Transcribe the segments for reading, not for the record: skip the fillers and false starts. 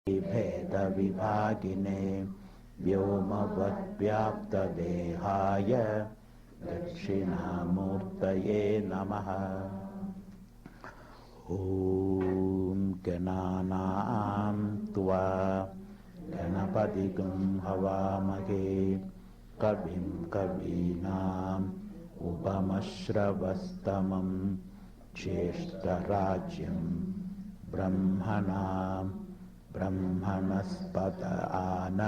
भेदविभागिने व्योमवद्व्याप्तदेहाय दक्षिणामूर्तये नमः। ॐ गणानां त्वा गणपतिगं हवामहे कविं कवीनाम् उपमश्रवस्तमं ज्येष्ठराज्यं ब्रह्मणां ब्रह्मणस्पत आन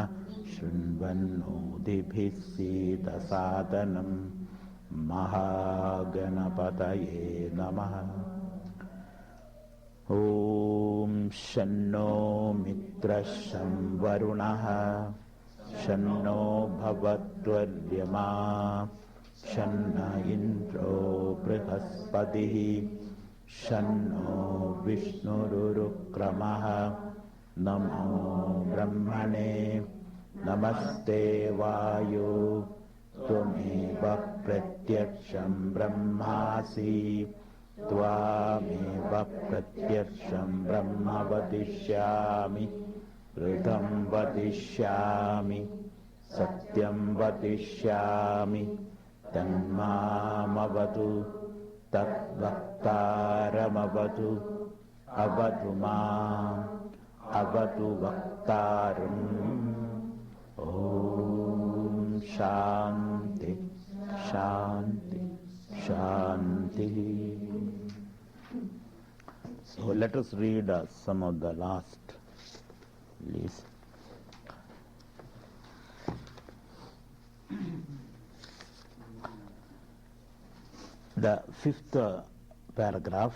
शृण्वन्नोतिभिः सीदसादनं महागणपतये नमः। ॐ शन्नो मित्रः शं वरुणः शन्नो भवत्वर्यमा शन्न इन्द्रो बृहस्पतिः शन्नो विष्णुरुक्रमः। नमो ब्रह्मणे नमस्ते वायो त्वमेव प्रत्यक्षं ब्रह्मासि त्वामेव प्रत्यक्षं ब्रह्म वदिष्यामि ऋतं वदिष्यामि सत्यं वदिष्यामि तन्मामवतु तद्वक्तारमवतु अवतु माम् अवतु वक्तारम्। ॐ शान्ति शान्ति शान्ति। So let us read some of the last list. The fifth paragraph.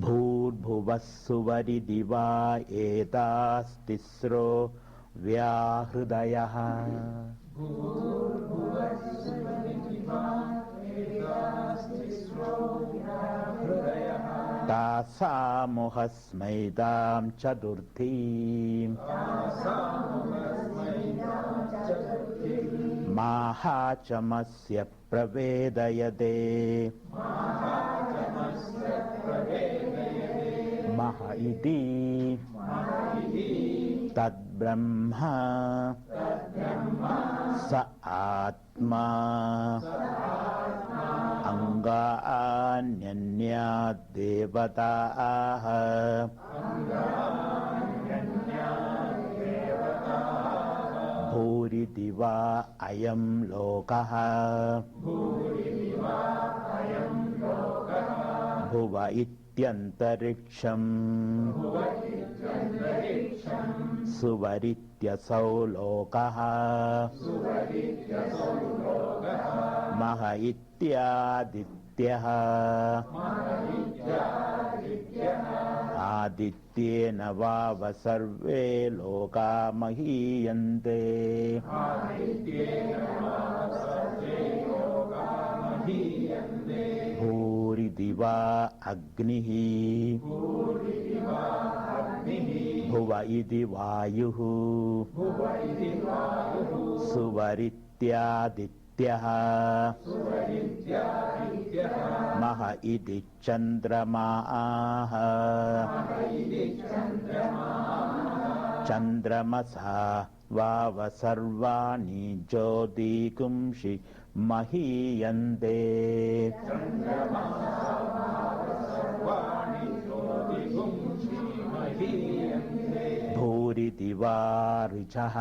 भूर्भुवस्सुवरिदिवा एतास्तिस्रो व्याहृदयः तासामुहस्मैतां चतुर्थीम् माहाचमस्य प्रवेदयते मह इति तद्ब्रह्म स आत्मा अंगान्यन्यात् देवताः भूरिति वा अयं लोकः भुव इत्यन्तरिक्षम् सुवरित्यसौ लोकः मह इत्यादित्यः आदित्येन वाव सर्वे लोका महीयन्ते भूरिति वा अग्निः भुव इति वायुः सुवरित्यादित्यः मह इति चन्द्रमाः चन्द्रमसा वाव सर्वाणि ज्योतिगुंषि महीयन्ते भूरिति वा ऋचः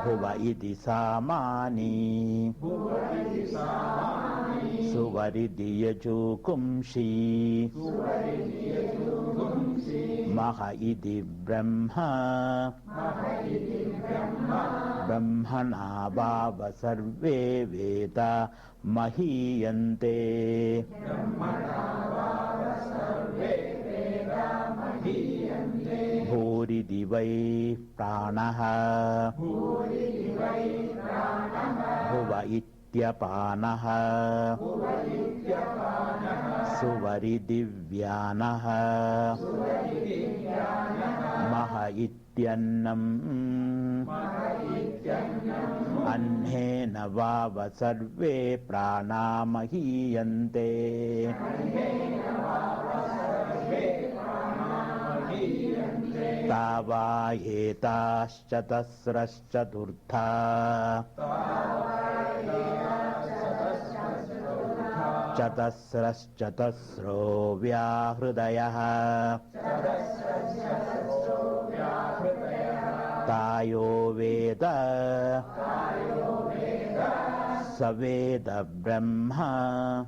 भुव इति सामानि सुवरिति यजुगुंषि मह इति ब्रह्म ब्रह्मणा वाव सर्वे वेदा महीयन्ते भूरिति वै प्राणः भुव इत्यपानः स Suvari Divyanaha Maha Ityannam Anhena Vava Sarve Pranamahiyante Tava Etaschatasraschaturtha Chatasraschatasro Vyahridayaha Tayo Veda Saveda Brahma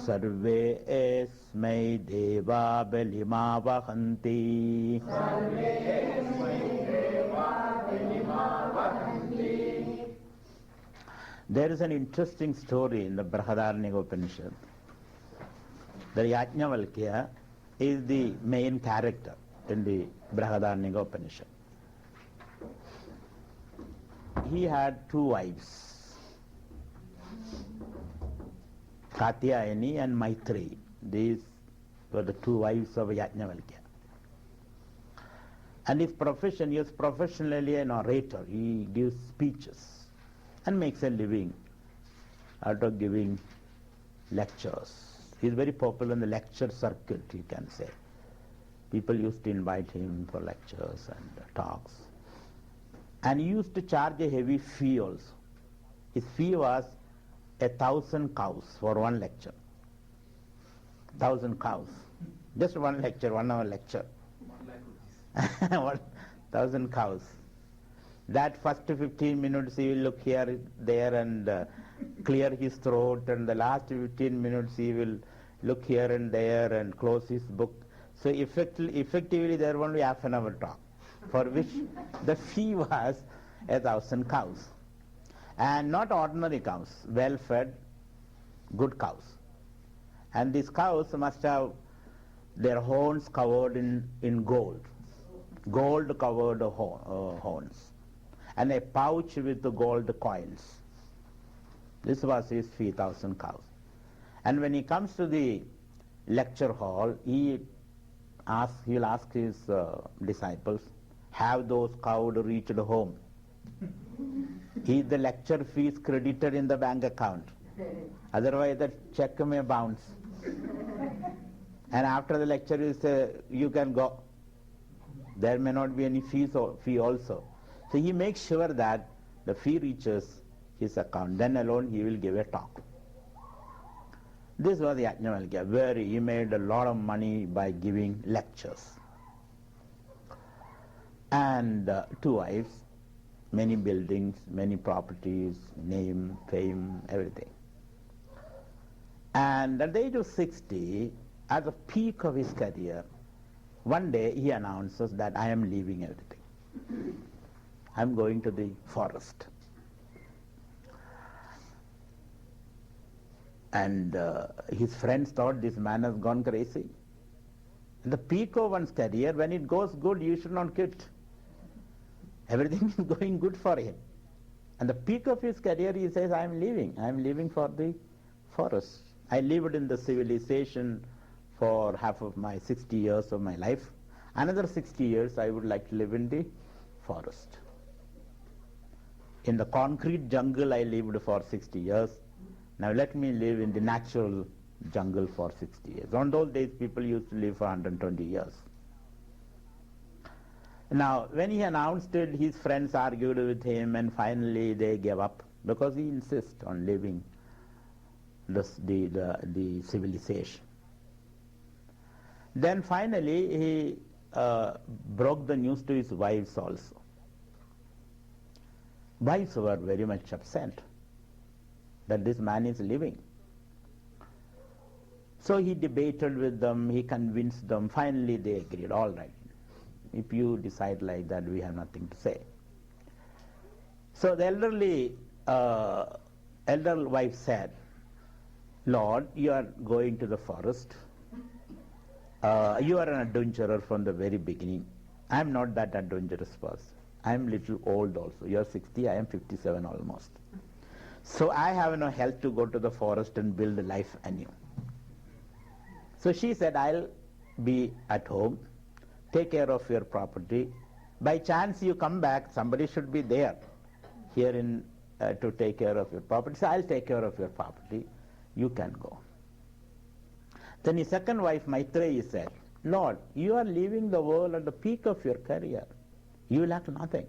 Sarve Esmai Deva Belima Vahanti. There is an interesting story in the Budhraja Upanishad. The Yajnavalkya is the main character in the Budhraja Upanishad. He had two wives, Katyayani and Maitreyi. These were the two wives of Yajnavalkya. And his profession, he was professionally an orator. He gives speeches and makes a living out of giving lectures. He is very popular in the lecture circuit, you can say. People used to invite him for lectures and talks. And he used to charge a heavy fee also. His fee was 1,000 cows for one lecture. 1,000 cows. Just one lecture, 1 hour lecture. 1,000 cows. That first 15 minutes he will look here, there and clear his throat, and the last 15 minutes he will look here and there and close his book. So effectively there will be half an hour talk, for which the fee was 1,000 cows. And not ordinary cows, well-fed, good cows. And these cows must have their horns covered in gold, gold-covered horns, and a pouch with the gold coins. This was his fee, 1,000 cows. And when he comes to the lecture hall, he will ask his disciples, have those cows reached home? The lecture fee is credited in the bank account. Otherwise the check may bounce. And after the lecture you say, you can go. There may not be any fee also. So he makes sure that the fee reaches his account. Then alone he will give a talk. This was Yajnavalkya. He made a lot of money by giving lectures. And two wives, many buildings, many properties, name, fame, everything. And at the age of 60, at the peak of his career, one day he announces that I am leaving everything. I am going to the forest. And his friends thought this man has gone crazy. At the peak of one's career, when it goes good, you should not quit. Everything is going good for him. And the peak of his career, he says, I am leaving for the forest. I lived in the civilization for half of my 60 years of my life. Another 60 years I would like to live in the forest. In the concrete jungle I lived for 60 years. Now let me live in the natural jungle for 60 years. On those days people used to live for 120 years. Now when he announced it, his friends argued with him and finally they gave up because he insists on living the civilization. Then finally he broke the news to his wives also. Wives were very much upset that this man is leaving. So he debated with them, he convinced them, finally they agreed, all right, if you decide like that, we have nothing to say. So the elder wife said, Lord, you are going to the forest. You are an adventurer from the very beginning. I am not that adventurous person. I am little old also. You are 60, I am 57 almost. So I have no health to go to the forest and build life anew. So she said, I'll be at home, take care of your property. By chance you come back, somebody should be there here to take care of your property. So I'll take care of your property. You can go. Then his second wife, Maitreyi, said, Lord, you are leaving the world at the peak of your career. You lack nothing.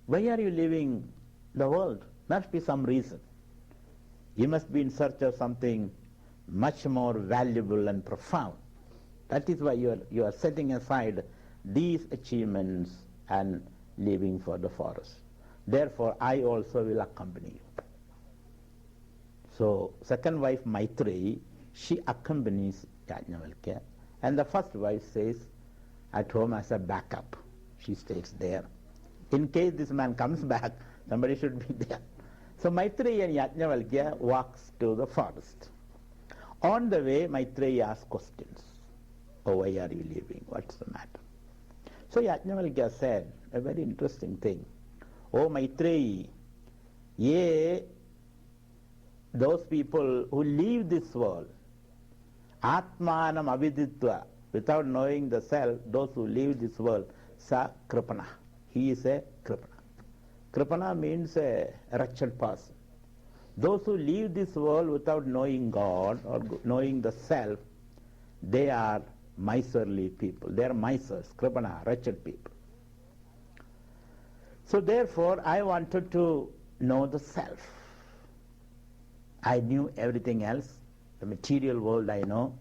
Why are you leaving the world? Must be some reason. You must be in search of something much more valuable and profound. That is why you are setting aside these achievements and leaving for the forest. Therefore, I also will accompany you. So, second wife Maitreyi, she accompanies Yajnavalkya, and the first wife stays at home as a backup. She stays there. In case this man comes back, somebody should be there. So Maitreyi and Yajnavalkya walks to the forest. On the way, Maitreyi asks questions. Oh, why are you leaving? What's the matter? So Yajnavalkya said a very interesting thing. Oh, Maitreyi, those people who leave this world, Atmanam aviditva, without knowing the self, those who leave this world, sa kripana. He is a kripana. Kripana means a wretched person. Those who leave this world without knowing God or knowing the self, they are miserly people. They are misers, kripana, wretched people. So therefore, I wanted to know the self. I knew everything else. The material world I know.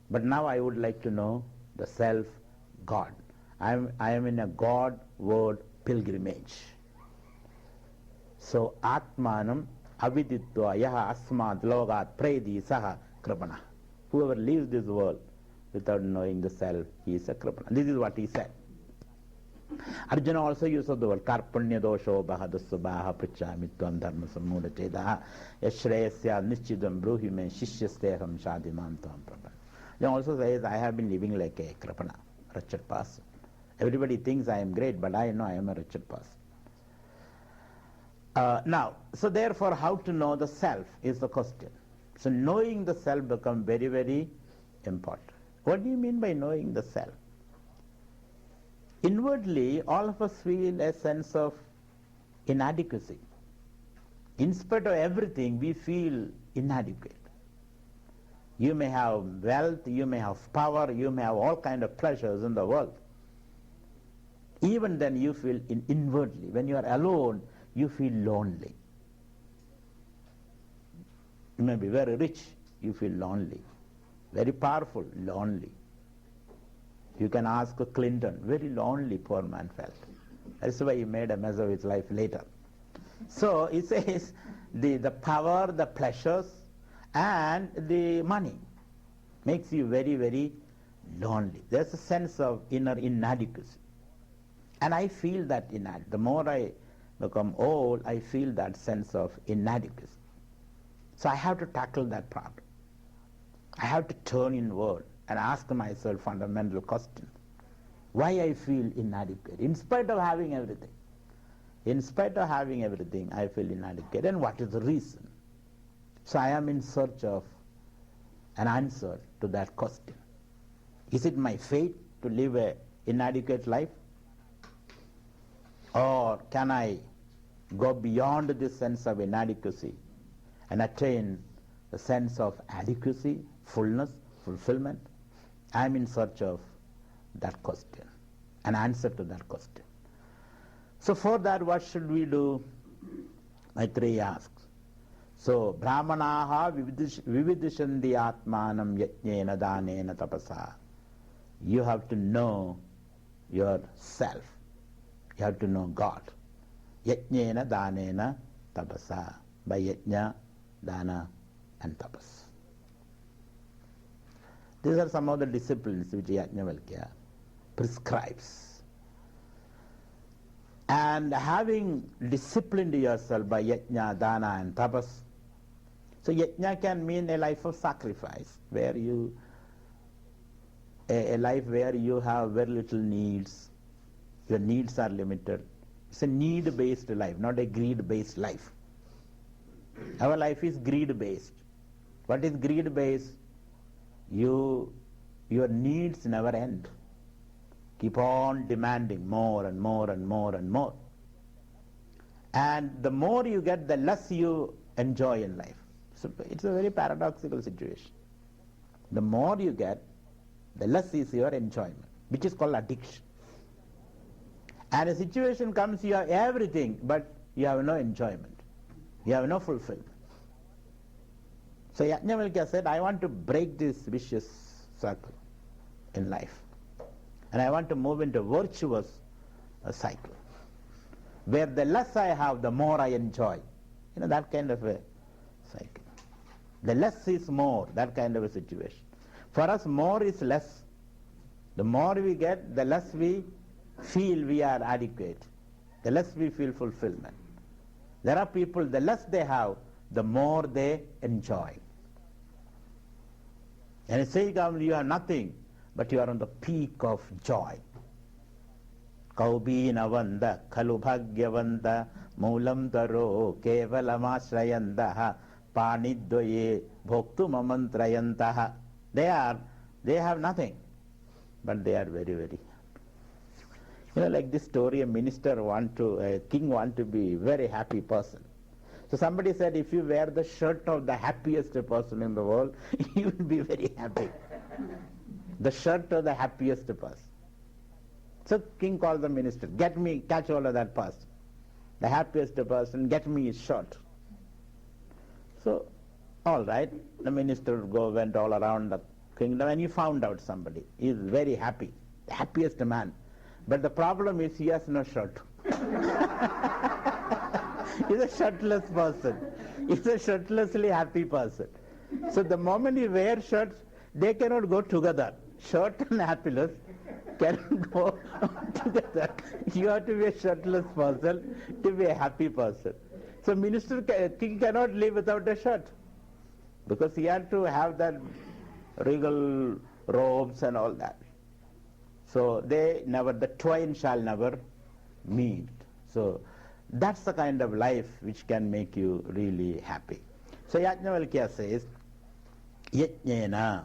But now I would like to know the self, God. I am in a God-word pilgrimage. So, Atmanam aviditva yaha asmad logat predi saha kripana. Whoever leaves this world without knowing the self, he is a kripana. This is what he said. Arjuna also uses the word karpunya dosho bahadasubhaha prichamitvam dharma sammuda chedaha yashreyasya nischidam bruhime shishyasteham shadiman tvam prabha. He also says, I have been living like a kripana, wretched person. Everybody thinks I am great, but I know I am a wretched person. Now, so therefore, how to know the self is the question. So knowing the self becomes very, very important. What do you mean by knowing the self? Inwardly, all of us feel a sense of inadequacy. In spite of everything, we feel inadequate. You may have wealth, you may have power, you may have all kinds of pleasures in the world. Even then you feel inwardly. When you are alone, you feel lonely. You may be very rich, you feel lonely. Very powerful, lonely. You can ask Clinton, very lonely poor man felt. That's why he made a mess of his life later. So he says the power, the pleasures, and the money makes you very, very lonely. There's a sense of inner inadequacy. And I feel that inadequacy. The more I become old, I feel that sense of inadequacy. So I have to tackle that problem. I have to turn inward and ask myself fundamental questions. Why I feel inadequate, in spite of having everything. In spite of having everything, I feel inadequate. And what is the reason? So I am in search of an answer to that question. Is it my fate to live an inadequate life? Or can I go beyond this sense of inadequacy and attain the sense of adequacy, fullness, fulfillment? I am in search of that question, an answer to that question. So for that, what should we do? Maitreyi asks. So, Brahmanaha vividishandi atmanam yajnena danena tapasa. You have to know yourself. You have to know God. Yajnena danena tapasa. By yajna, dana, and tapas. These are some of the disciplines which Yajnavalkya prescribes. And having disciplined yourself by yajna, dana, and tapas. So yajna can mean a life of sacrifice, where a life where you have very little needs. Your needs are limited. It's a need-based life, not a greed-based life. Our life is greed-based. What is greed-based? Your needs never end. Keep on demanding more and more and more and more. And the more you get, the less you enjoy in life. So it's a very paradoxical situation. The more you get, the less is your enjoyment, which is called addiction. And a situation comes, you have everything, but you have no enjoyment. You have no fulfillment. So Yajnavalkya said, I want to break this vicious circle in life. And I want to move into a virtuous cycle, where the less I have, the more I enjoy. That kind of a cycle. The less is more, that kind of a situation. For us, more is less. The more we get, the less we feel we are adequate. The less we feel fulfillment. There are people, the less they have, the more they enjoy. And you say, you have nothing, but you are on the peak of joy. Kaubina vanda, khalu bhagyavanda, moolam taro, kevalamashrayandaha, paniddoye, bhoktumamantrayantaha. They have nothing, but they are very, very happy. Like this story, a king want to be a very happy person. So somebody said, if you wear the shirt of the happiest person in the world, you will be very happy. The shirt of the happiest person. So king called the minister, catch hold of that person. The happiest person, get me his shirt. So, all right, the minister went all around the kingdom and he found out somebody. He is very happy, the happiest man. But the problem is he has no shirt. He's a shirtless person. He's a shirtlessly happy person. So the moment you wear shirts, they cannot go together. Shirt and happiness cannot go together. You have to be a shirtless person to be a happy person. So king cannot live without a shirt, because he had to have that regal robes and all that. So the twain shall never meet. So that's the kind of life which can make you really happy. So Yajnavalkya says, Yajnena,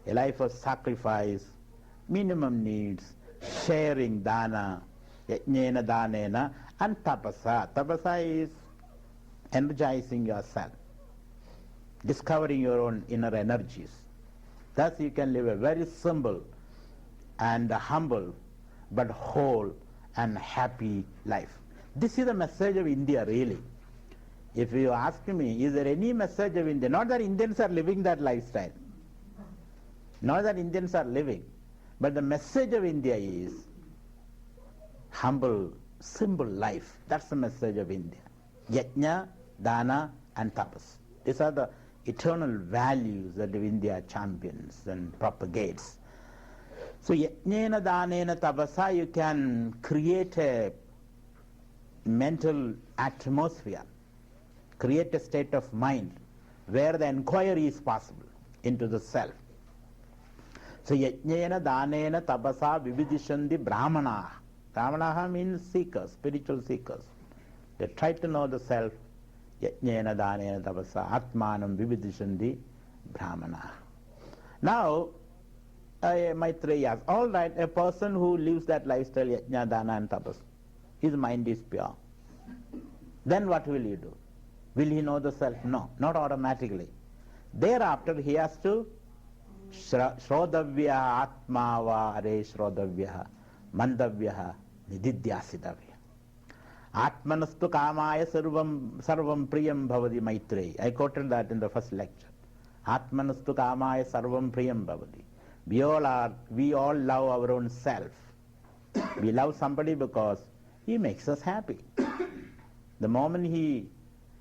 a life of sacrifice, minimum needs, sharing dana, Yajnena danena, and tapasa. Tapasa is energizing yourself, discovering your own inner energies. Thus you can live a very simple and humble but whole and happy life. This is the message of India, really. If you ask me, is there any message of India? Not that Indians are living that lifestyle. Not that Indians are living. But the message of India is humble, simple life. That's the message of India. Yajna, dana and tapas. These are the eternal values that India champions and propagates. So yajnena, danena, tapasa, you can create a mental atmosphere, create a state of mind where the inquiry is possible into the self. So yajnena, danena, tapasa, vividishandi brahmanaha. Brahmanaha means seekers, spiritual seekers. They try to know the self. Yajnena, danena, tapasa, atmanam vividishandi brahmanaha. Now, Maitreya asks, all right, a person who lives that lifestyle, yajna, dana and tapas, his mind is pure. Then what will he do? Will he know the self? No, not automatically. Thereafter he has to Shrodavya Atmava Are Shrodavya Mandavya Nididhyasidavya. Atmanastu Kamaya Sarvam Priyam Bhavadi Maitreya. I quoted that in the first lecture. Atmanastu Kamaya Sarvam Priyam Bhavadi. We all love our own self. We love somebody because he makes us happy. The moment he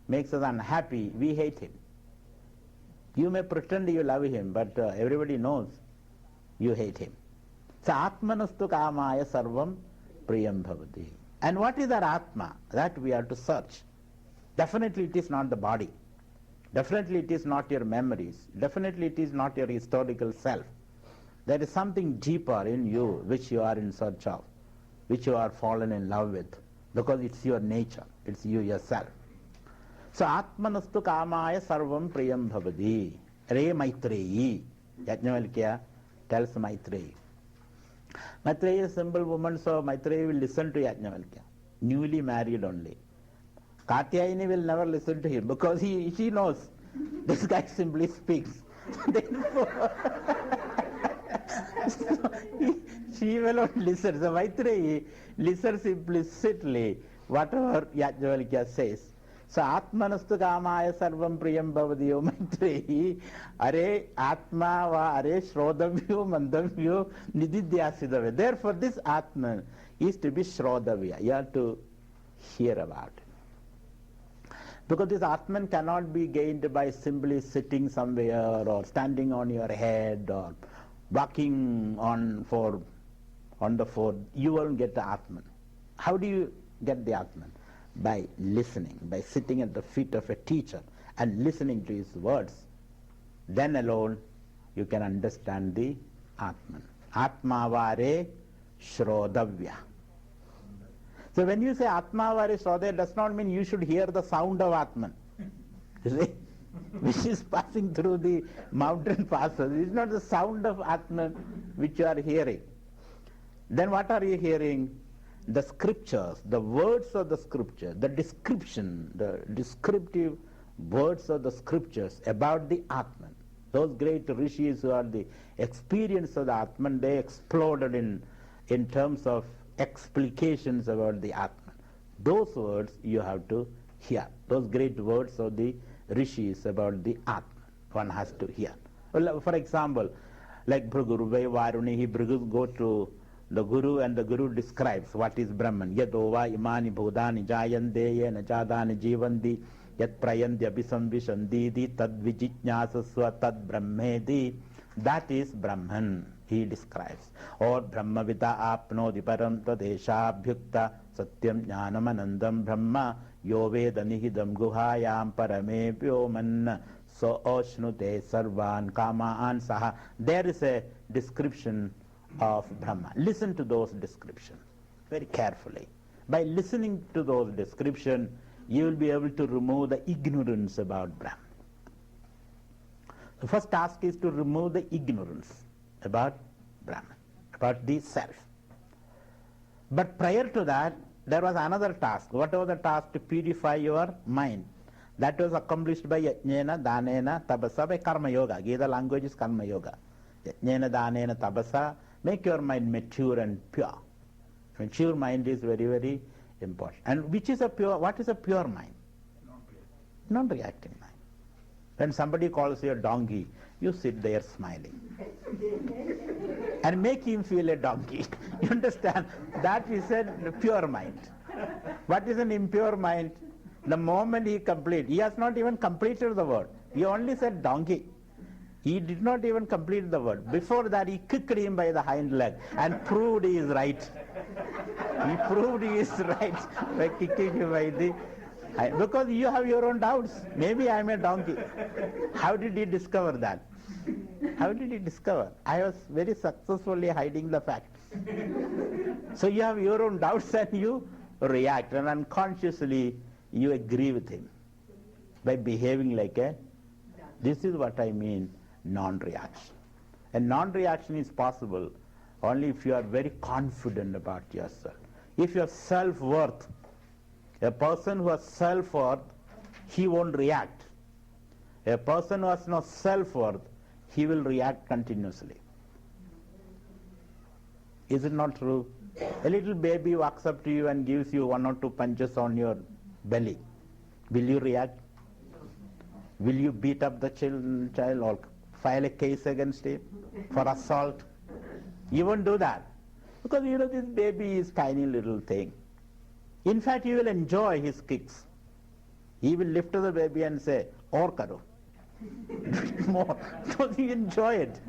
makes us unhappy, we hate him. You may pretend you love him, but everybody knows you hate him. So Atmanastu Kamaya Sarvam Priyam Bhavati. And what is that Atma? That we have to search. Definitely it is not the body. Definitely it is not your memories. Definitely it is not your historical self. There is something deeper in you which you are in search of, which you are fallen in love with, because it's your nature, it's you yourself. So Atmanastu Kamaya Sarvam Priyam Bhavadi. Re Maitreyi. Yajnavalkya tells Maitreyi. Maitreyi is a simple woman, so Maitreyi will listen to Yajnavalkya. Newly married only. Katyayani will never listen to him because she knows this guy simply speaks. Therefore, so she will not listen. So Maitreyi listens implicitly whatever Yajnavalkya says. So Atmanastu Kamaya Sarvam Priyam Bhavadiyo Maitreyi Are Atma Va Are Shrodavyo Mandavyo Nididhyasidavya. Therefore this Atman is to be Shrodavya. You have to hear about it. Because this Atman cannot be gained by simply sitting somewhere or standing on your head or walking on the floor. You won't get the Atman. How do you get the Atman? By listening, by sitting at the feet of a teacher and listening to his words. Then alone you can understand the Atman. Atmavare Shrodavya. So when you say Atmavare Shrodavya, it does not mean you should hear the sound of Atman. You see? Which is passing through the mountain passes. It's not the sound of Atman which you are hearing. Then what are you hearing? The scriptures, the words of the scripture, the description, the descriptive words of the scriptures about the Atman. Those great rishis who are the experience of the Atman, they exploded in terms of explications about the Atman. Those words you have to hear. Those great words of the rishis about the Atman, one has to hear. Well, for example, like Bhrigu, Varuni, Bhrigu go to the Guru and the Guru describes what is Brahman. Yadova imani bhudani jayandeye najadani jivandi yat prayandi abhisamvishandi tad vijijñāsasva tad brahmedi. That is Brahman, he describes. Or Brahmavita apnodi param tadeshabhyukta satyam jnanam anandam brahma yo veda nihidam guhayam parame vyoman so oshnute sarvan kamaan saha. There is a description of Brahma. Listen to those descriptions very carefully. By listening to those descriptions, you will be able to remove the ignorance about Brahma. The first task is to remove the ignorance about Brahman, about the self. But prior to that, there was another task. What was the task? To purify your mind. That was accomplished by Yajnena, Danena, Tabasa, by Karma Yoga. Gita language is Karma Yoga. Yajnena, Danena, Tabasa. Make your mind mature and pure. Mature mind is very, very important. And which is a pure? What is a pure mind? Non-reacting mind. When somebody calls you a donkey, you sit there smiling and make him feel a donkey. You understand? That is a pure mind. What is an impure mind? The moment he completes, he has not even completed the word. He only said donkey. He did not even complete the word. Before that, he kicked him by the hind leg and proved he is right. He proved he is right by kicking him by the hind. Because you have your own doubts. Maybe I am a donkey. How did he discover that? How did he discover? I was very successfully hiding the fact. So you have your own doubts and you react, and unconsciously you agree with him by behaving like a. This is what I mean. Non-reaction. And non-reaction is possible only if you are very confident about yourself. If you have self-worth, a person who has self-worth, he won't react. A person who has no self-worth, he will react continuously. Is it not true? A little baby walks up to you and gives you 1 or 2 punches on your belly. Will you react? Will you beat up the child or file a case against him for assault? You won't do that. Because you know this baby is tiny little thing. In fact, you will enjoy his kicks. He will lift the baby and say, "Or karo." More. So you enjoy it.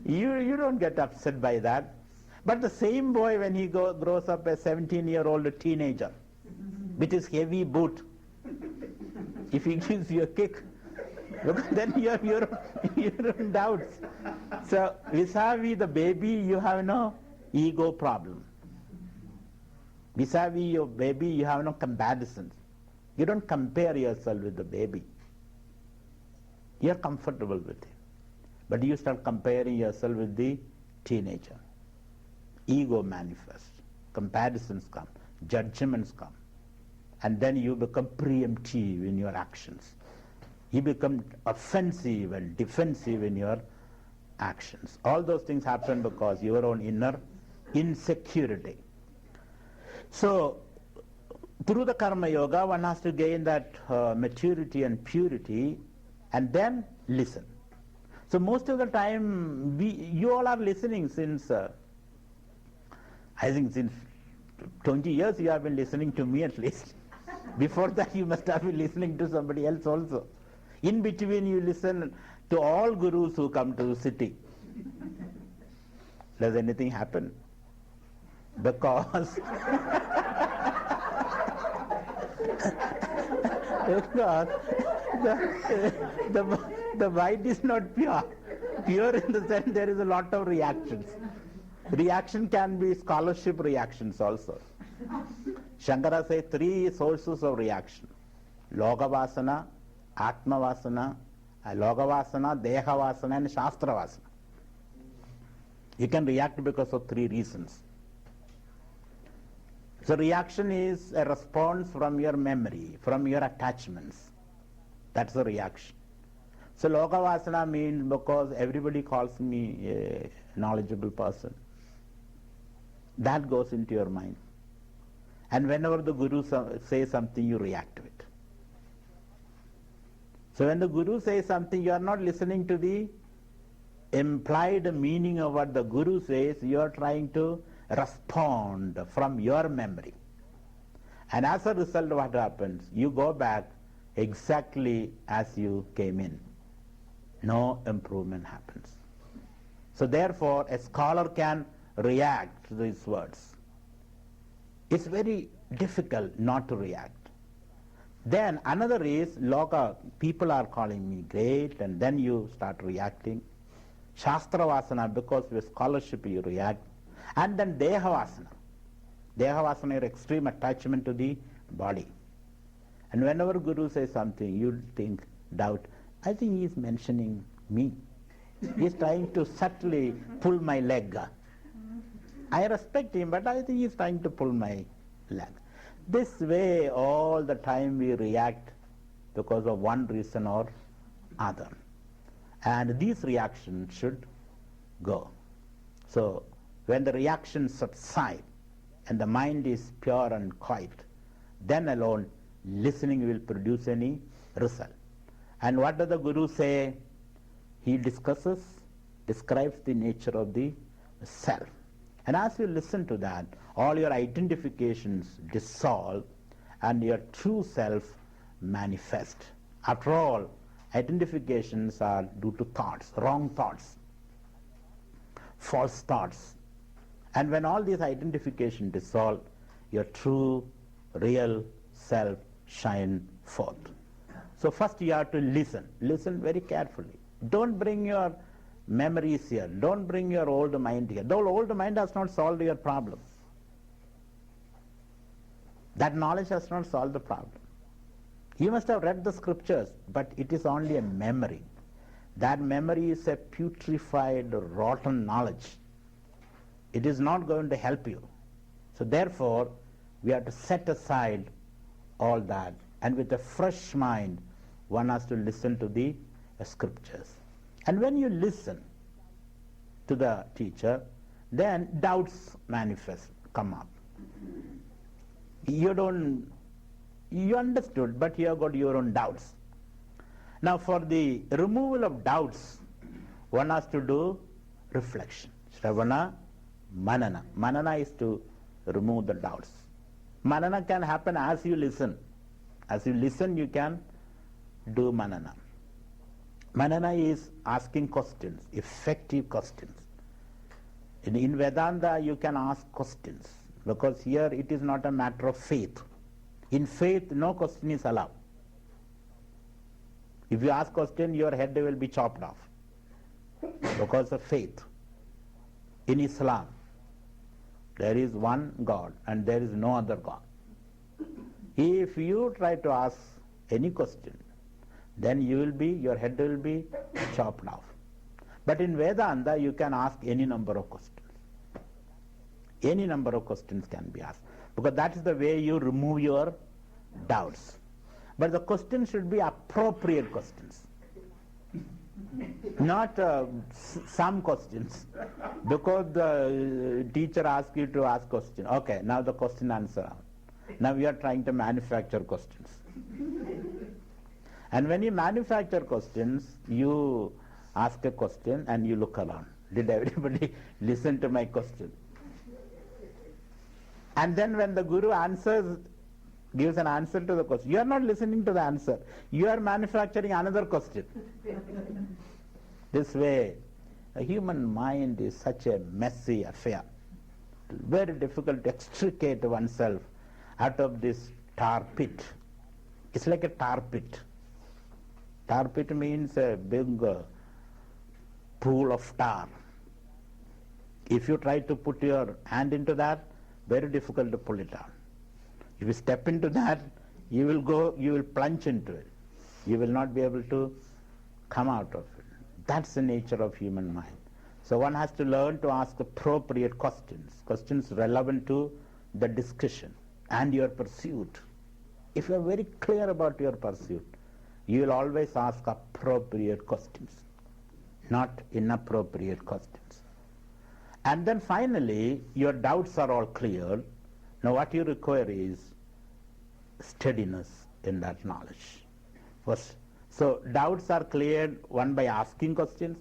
You don't get upset by that. But the same boy, when he grows up a 17-year-old teenager with his heavy boot, if he gives you a kick, then you have your own doubts. So vis-a-vis the baby, you have no ego problem. Vis-a-vis your baby, you have no comparisons. You don't compare yourself with the baby. You're comfortable with him. But you start comparing yourself with the teenager. Ego manifests, comparisons come, judgments come, and then you become preemptive in your actions. You become offensive and defensive in your actions. All those things happen because your own inner insecurity. So, through the karma yoga, one has to gain that maturity and purity, and then listen. So most of the time, you all are listening since, I think since 20 years you have been listening to me at least. Before that you must have been listening to somebody else also. In between you listen to all gurus who come to the city. Does anything happen? Because the mind is not pure. Pure in the sense there is a lot of reactions. Reaction can be scholarship reactions also. Shankara says 3 sources of reaction. Loga-vasana, Atma-vasana, Loga-vasana, Deha-vasana and Shastra-vasana. You can react because of 3 reasons. So reaction is a response from your memory, from your attachments. That's the reaction. So Loka-vasana means because everybody calls me a knowledgeable person. That goes into your mind. And whenever the Guru says something, you react to it. So when the Guru says something, you are not listening to the implied meaning of what the Guru says, you are trying to respond from your memory. And as a result, what happens? You go back exactly as you came in. No improvement happens. So therefore, a scholar can react to these words. It's very difficult not to react. Then another is, Loka, people are calling me great, and then you start reacting. Shastra-vasana, because with scholarship you react. And then Deha-vasana. Deha-vasana is extreme attachment to the body. And whenever Guru says something, you think, doubt, I think he is mentioning me. He is trying to subtly pull my leg. I respect him, but I think he is trying to pull my leg. This way, all the time we react because of one reason or other. And these reactions should go. So, when the reactions subside and the mind is pure and quiet, then alone listening will produce any result. And what does the Guru say? He describes the nature of the self. And as you listen to that, all your identifications dissolve and your true self manifest. After all, identifications are due to thoughts, wrong thoughts, false thoughts. And when all these identifications dissolve, your true, real self shine forth. So first you have to listen. Listen very carefully. Don't bring your memories here. Don't bring your old mind here. The old mind has not solved your problem. That knowledge has not solved the problem. You must have read the scriptures, but it is only a memory. That memory is a putrefied, rotten knowledge. It is not going to help you. So therefore, we have to set aside all that, and with a fresh mind, one has to listen to the scriptures. And when you listen to the teacher, then doubts come up. You understood, but you have got your own doubts. Now for the removal of doubts, one has to do reflection. Shravana, manana. Manana is to remove the doubts. Manana can happen as you listen. As you listen, you can do manana. Manana is asking questions, effective questions. In Vedanta, you can ask questions, because here it is not a matter of faith. In faith, no question is allowed. If you ask question, your head will be chopped off because of faith. In Islam, there is one God and there is no other God. If you try to ask any question, then your head will be chopped off. But in Vedanta, you can ask any number of questions. Any number of questions can be asked, because that is the way you remove your doubts. But the questions should be appropriate questions, not some questions. Because the teacher asks you to ask question, okay, now the question answer. Now we are trying to manufacture questions. And when you manufacture questions, you ask a question and you look around. Did everybody listen to my question? And then when the Guru gives an answer to the question, you are not listening to the answer. You are manufacturing another question. This way, a human mind is such a messy affair. Very difficult to extricate oneself out of this tar pit. It's like a tar pit. Tar pit means a big pool of tar. If you try to put your hand into that, very difficult to pull it out. If you step into that, you will plunge into it. You will not be able to come out of it. That's the nature of human mind. So one has to learn to ask appropriate questions relevant to the discussion and your pursuit. If you are very clear about your pursuit, you will always ask appropriate questions, not inappropriate questions. And then finally, your doubts are all cleared. Now what you require is steadiness in that knowledge. First, so doubts are cleared, one by asking questions,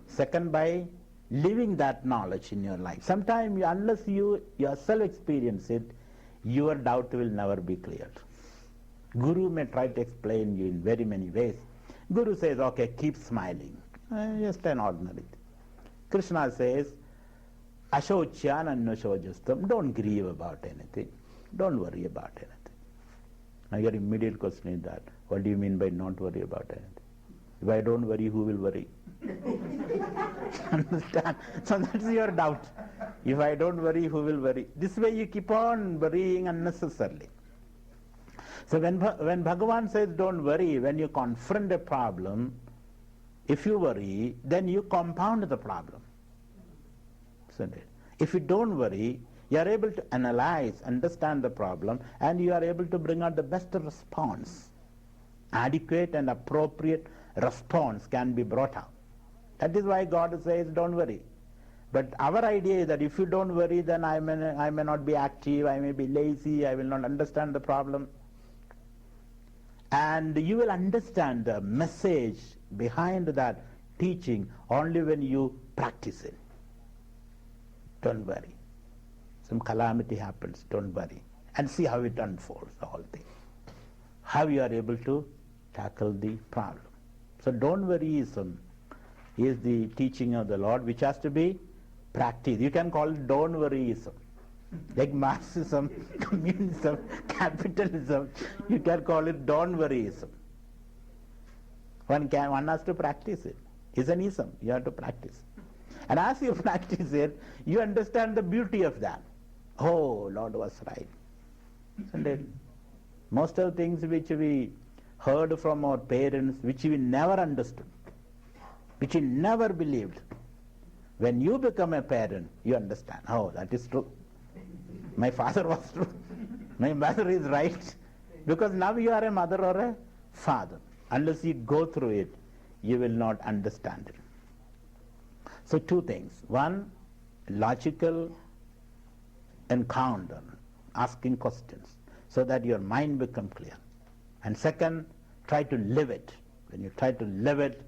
second by living that knowledge in your life. Sometimes unless you yourself experience it, your doubt will never be cleared. Guru may try to explain you in very many ways. Guru says, okay, keep smiling. Just an ordinary thing. Krishna says, Ashocyan annashojastam, don't grieve about anything. Don't worry about anything. Now your immediate question is that, what do you mean by not worry about anything? If I don't worry, who will worry? Understand? So that's your doubt. If I don't worry, who will worry? This way you keep on worrying unnecessarily. So when Bhagavan says don't worry, when you confront a problem, if you worry, then you compound the problem. Isn't it? If you don't worry, you are able to analyze, understand the problem, and you are able to bring out the best response. Adequate and appropriate response can be brought out. That is why God says don't worry. But our idea is that if you don't worry, then I may not be active, I may be lazy, I will not understand the problem. And you will understand the message behind that teaching only when you practice it. Don't worry. Some calamity happens, don't worry. And see how it unfolds, the whole thing. How you are able to tackle the problem. So don't worryism is the teaching of the Lord, which has to be practiced. You can call it don't worryism. Like Marxism, communism, capitalism, you can call it don't worryism. One has to practice it. It's an ism, you have to practice. And as you practice it, you understand the beauty of that. Oh, Lord was right. Isn't it? Most of the things which we heard from our parents, which we never understood, which we never believed, when you become a parent, you understand. Oh, that is true. My father was true. My mother is right. Because now you are a mother or a father. Unless you go through it, you will not understand it. So two things. One, logical encounter, asking questions, so that your mind becomes clear. And second, try to live it. When you try to live it,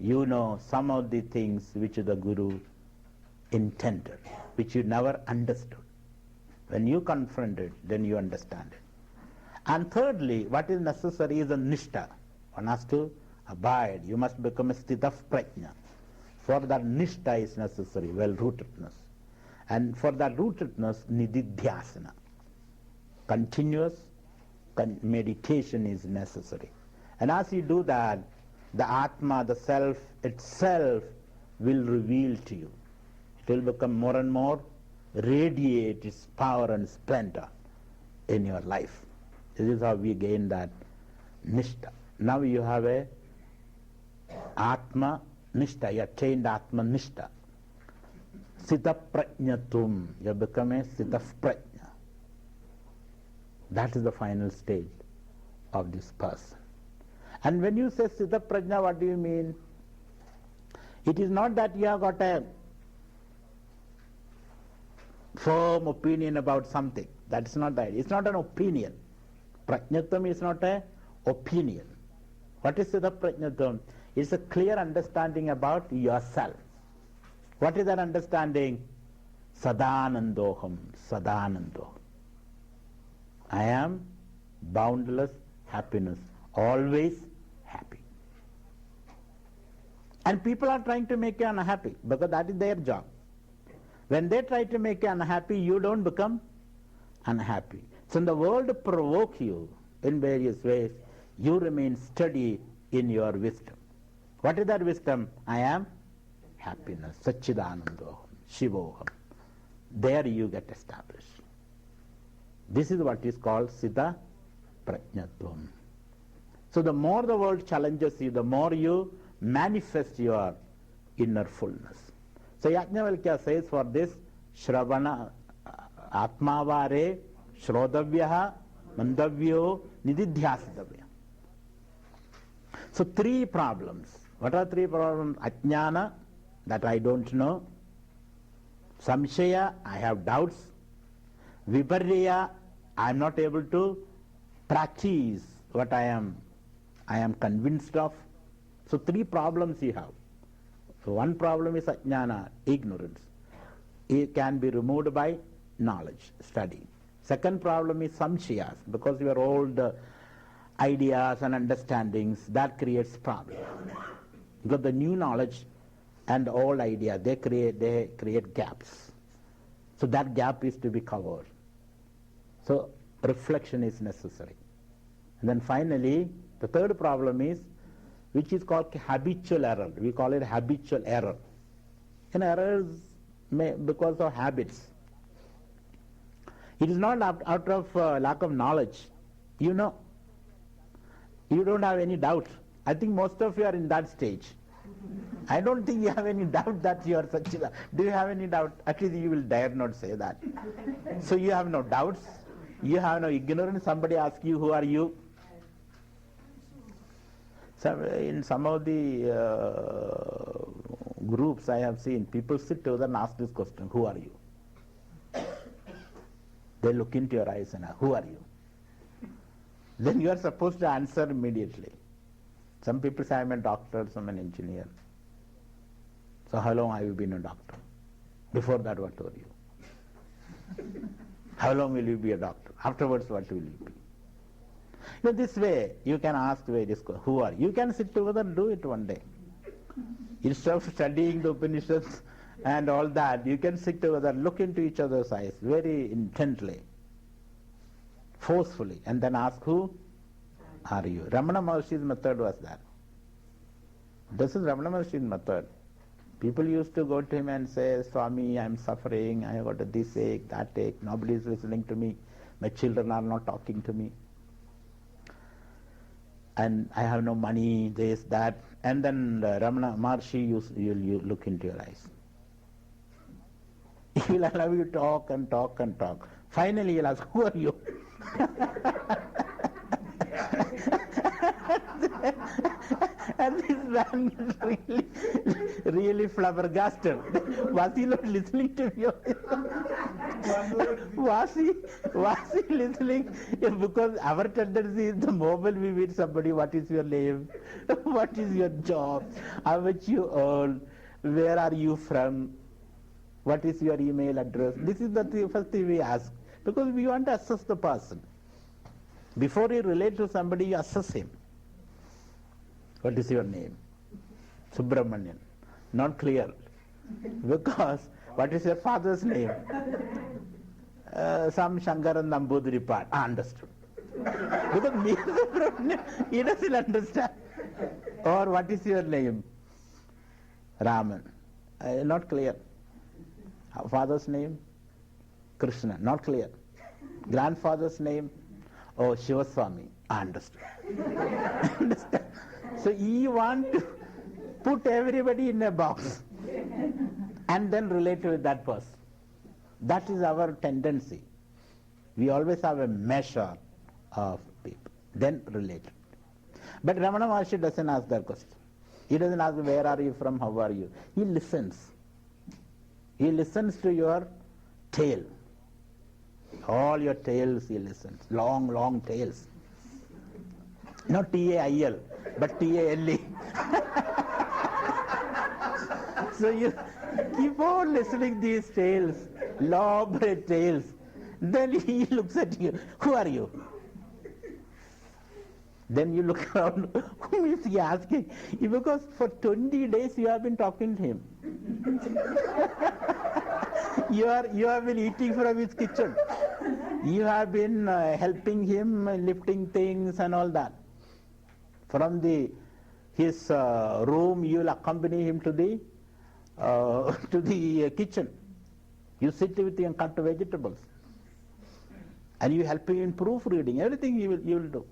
you know some of the things which the Guru intended, which you never understood. When you confront it, then you understand it. And thirdly, what is necessary is a nishtha. One has to abide. You must become a sthita prajna. For that nishtha is necessary, well-rootedness. And for that rootedness, nididhyasana. Continuous meditation is necessary. And as you do that, the Atma, the Self itself will reveal to you. It will become more and more radiate its power and splendor in your life. This is how we gain that nishta. Now you have a Atma nishta, you attained Atma nishta. Sita prajnatum, you become a Sita prajna. That is the final stage of this person. And when you say Sita prajna, what do you mean? It is not that you have got a firm opinion about something. That's not that. It's not an opinion. Prajnatam is not an opinion. What is Sita prajnatam? It's a clear understanding about yourself. What is that understanding? Sadanandoham, Sadanandoham. I am boundless happiness, always happy. And people are trying to make you unhappy because that is their job. When they try to make you unhappy, you don't become unhappy. So when the world provoke you in various ways, you remain steady in your wisdom. What is that wisdom? I am happiness, Satchidanandoham, Shivoham. There you get established. This is what is called Siddha Prajnatvam. So the more the world challenges you, the more you manifest your inner fullness. So Yajnavalkya says for this, Shravana Atmavare Shrodavyaha Mandavyo Nididhyasidavya. So three problems. What are three problems? Ajnana, that I don't know. Samshaya, I have doubts. Viparya, I am not able to practice what I am convinced of. So three problems you have. So one problem is ajnana, ignorance. It can be removed by knowledge, study. Second problem is samshayas, because your old ideas and understandings, that creates problem. Because the new knowledge and old idea, they create gaps. So that gap is to be covered. So reflection is necessary. And then finally, the third problem is, which is called habitual error. We call it habitual error. And errors because of habits. It is not out of lack of knowledge. You know, you don't have any doubt. I think most of you are in that stage. I don't think you have any doubt that you are such a... Do you have any doubt? At least you will dare not say that. So you have no doubts. You have no ignorance. Somebody asks you, who are you? So in some of the groups I have seen, people sit together and ask this question, who are you? They look into your eyes and ask, who are you? Then you are supposed to answer immediately. Some people say, I'm a doctor, some an engineer. So how long have you been a doctor? Before that, what were you? How long will you be a doctor? Afterwards, what will you be? You know, this way, you can ask various questions. Who are you? You can sit together and do it one day. Instead of studying the Upanishads and all that, you can sit together, look into each other's eyes very intently, forcefully, and then ask, who are you? Ramana Maharshi's method was that. This is Ramana Maharshi's method. People used to go to him and say, Swami, I am suffering, I have got this ache, that ache, nobody is listening to me, my children are not talking to me, and I have no money, this, that. And then Ramana Maharshi, you look into your eyes. He will allow you to talk and talk and talk. Finally, he will ask, who are you? And this man is really flabbergasted. Was he not listening to me? Was he listening? Because our tendency is the moment we meet somebody, what is your name? What is your job? How much you earn? Where are you from? What is your email address? This is the first thing we ask. Because we want to assess the person. Before you relate to somebody, you assess him. What is your name? Subramanian. Not clear. Because what is your father's name? Some Shankaran Nambudripad. Understood. Because me, Subramanian, he doesn't understand. Or what is your name? Raman. Not clear. Father's name? Krishna. Not clear. Grandfather's name? Oh, Shivaswami. I understood. Understand? So you want to put everybody in a box and then relate with that person. That is our tendency. We always have a measure of people, then relate. But Ramana Maharshi doesn't ask that question. He doesn't ask, where are you from, how are you? He listens. He listens to your tale. All your tales he listens. Long, long tales. Not T-A-I-L, but T-A-L-E. So you keep on listening these tales, elaborate tales. Then he looks at you. Who are you? Then you look around. Whom is he asking? Because for 20 days you have been talking to him. You have been eating from his kitchen. You have been helping him lifting things and all that. From his room, you will accompany him to the kitchen. You sit with him and cut vegetables. And you help him in proofreading. Everything you will do.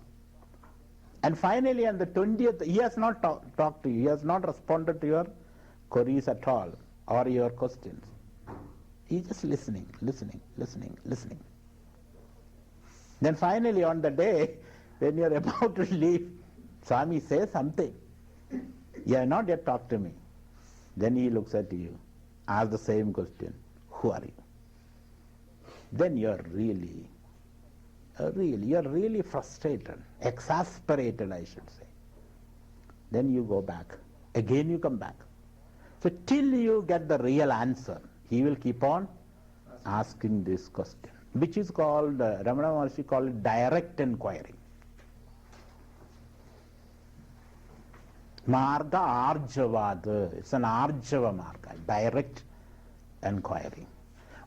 And finally, on the 20th, he has not talked to you. He has not responded to your queries at all or your questions. He's just listening. Then finally, on the day when you are about to leave, Swami says something. You have not yet talked to me. Then he looks at you, asks the same question. Who are you? Then you are really frustrated, exasperated, I should say. Then you go back. Again you come back. So till you get the real answer, he will keep on asking this question, which is called, Ramana Maharshi called it direct inquiry. Marga Arjavad. It's an Arjava Marga, direct inquiry.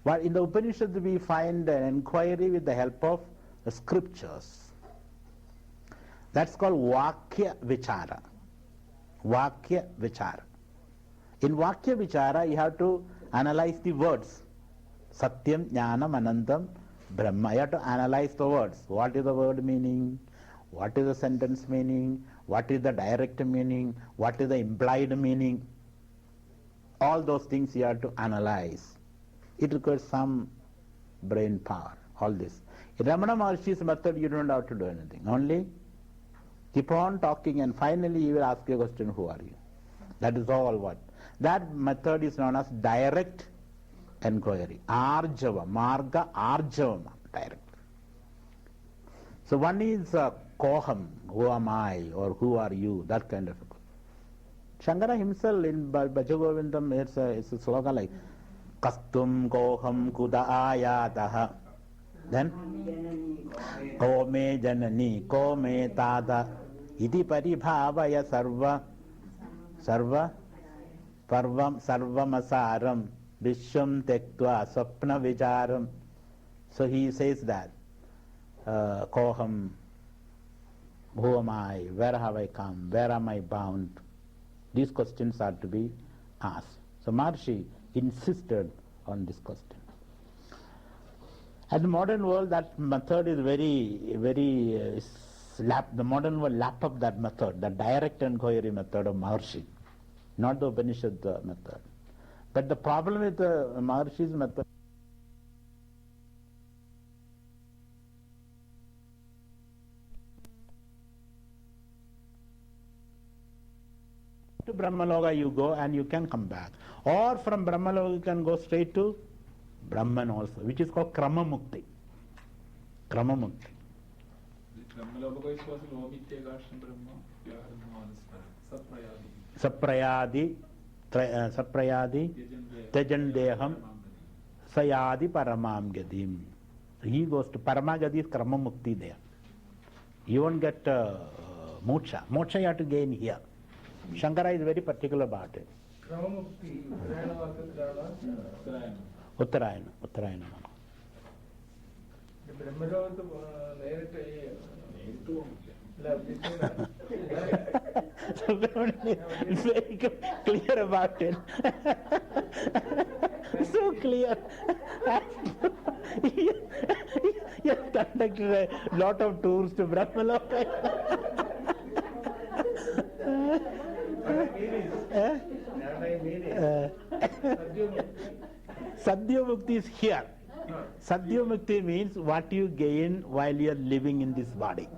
But in the Upanishad we find an inquiry with the help of the scriptures. That's called Vakya Vichara. Vakya Vichara. In Vakya Vichara you have to analyze the words. Satyam, Jnanam, Anandam, Brahma. You have to analyze the words. What is the word meaning? What is the sentence meaning? What is the direct meaning? What is the implied meaning? All those things you have to analyze. It requires some brain power, all this. In Ramana Maharshi's method, you don't have to do anything. Only keep on talking and finally he will ask you a question, who are you? That is all what. That method is known as direct inquiry. Arjava, Marga Arjava, direct. So one is Koham, who am I, or who are you, that kind of a question. Shankara himself in Bhajagovindam, it's a slogan like Kastum Koham Kuda Ayataha. Then Ko me Janani, Ko me Tada, Iti Paribhavaya Sarva Sarvamasaram Vishwam Tektva Swapna Vicharam. So he says that Koham, who am I, where have I come, where am I bound? These questions are to be asked. So Maharshi insisted on this question. At the modern world, that method is the modern world lap up that method, the direct inquiry method of Maharshi, not the Upanishad method. But the problem with Maharshi's method, to Brahmaloka you go and you can come back. Or from Brahmaloka you can go straight to Brahman also, which is called Krama Mukti. Krama Mukti. Saprayadi Tajandeham Sayadi Paramam Gadim. He goes to Paramagadi is Krama Mukti there. You won't get moksha. Moksha you have to gain here. Shankara is very particular about it. Krama Mukti, Uttarayana. It's very clear about it. So clear. You're conducted a lot of tours to Brahmaloka. Sadyamukti is here. Sadyamukti means what you gain while you are living in this body.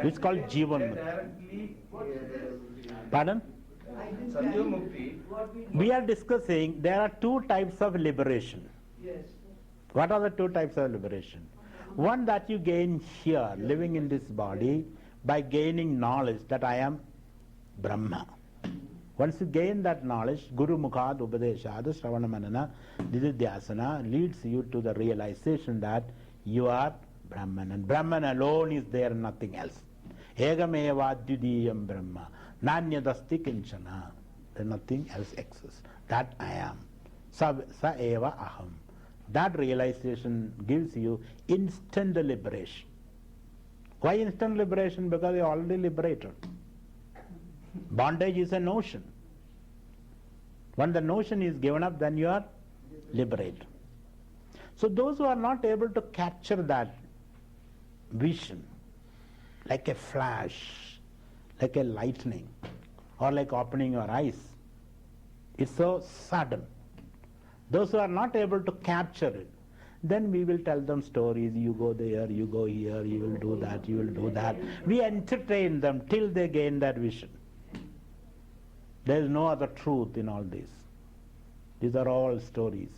It's called Jivan Mukti. Pardon? We are discussing there are two types of liberation. What are the two types of liberation? One that you gain here, living in this body, by gaining knowledge that I am Brahma. Once you gain that knowledge, Guru Mukhad Upadeshad Shravana Manana Dididhyasana leads you to the realization that you are Brahman, and Brahman alone is there, nothing else. Egameva Dvidiyam Brahma Nanyadasti Kinchana. Nothing else exists. That I am. Sa eva aham. That realization gives you instant liberation. Why instant liberation? Because you are already liberated. Bondage is a notion. When the notion is given up, then you are liberated. So those who are not able to capture that vision, like a flash, like a lightning, or like opening your eyes, it's so sudden. Those who are not able to capture it, then we will tell them stories. You go there, you go here, you will do that, you will do that. We entertain them till they gain that vision. There is no other truth in all this. These are all stories.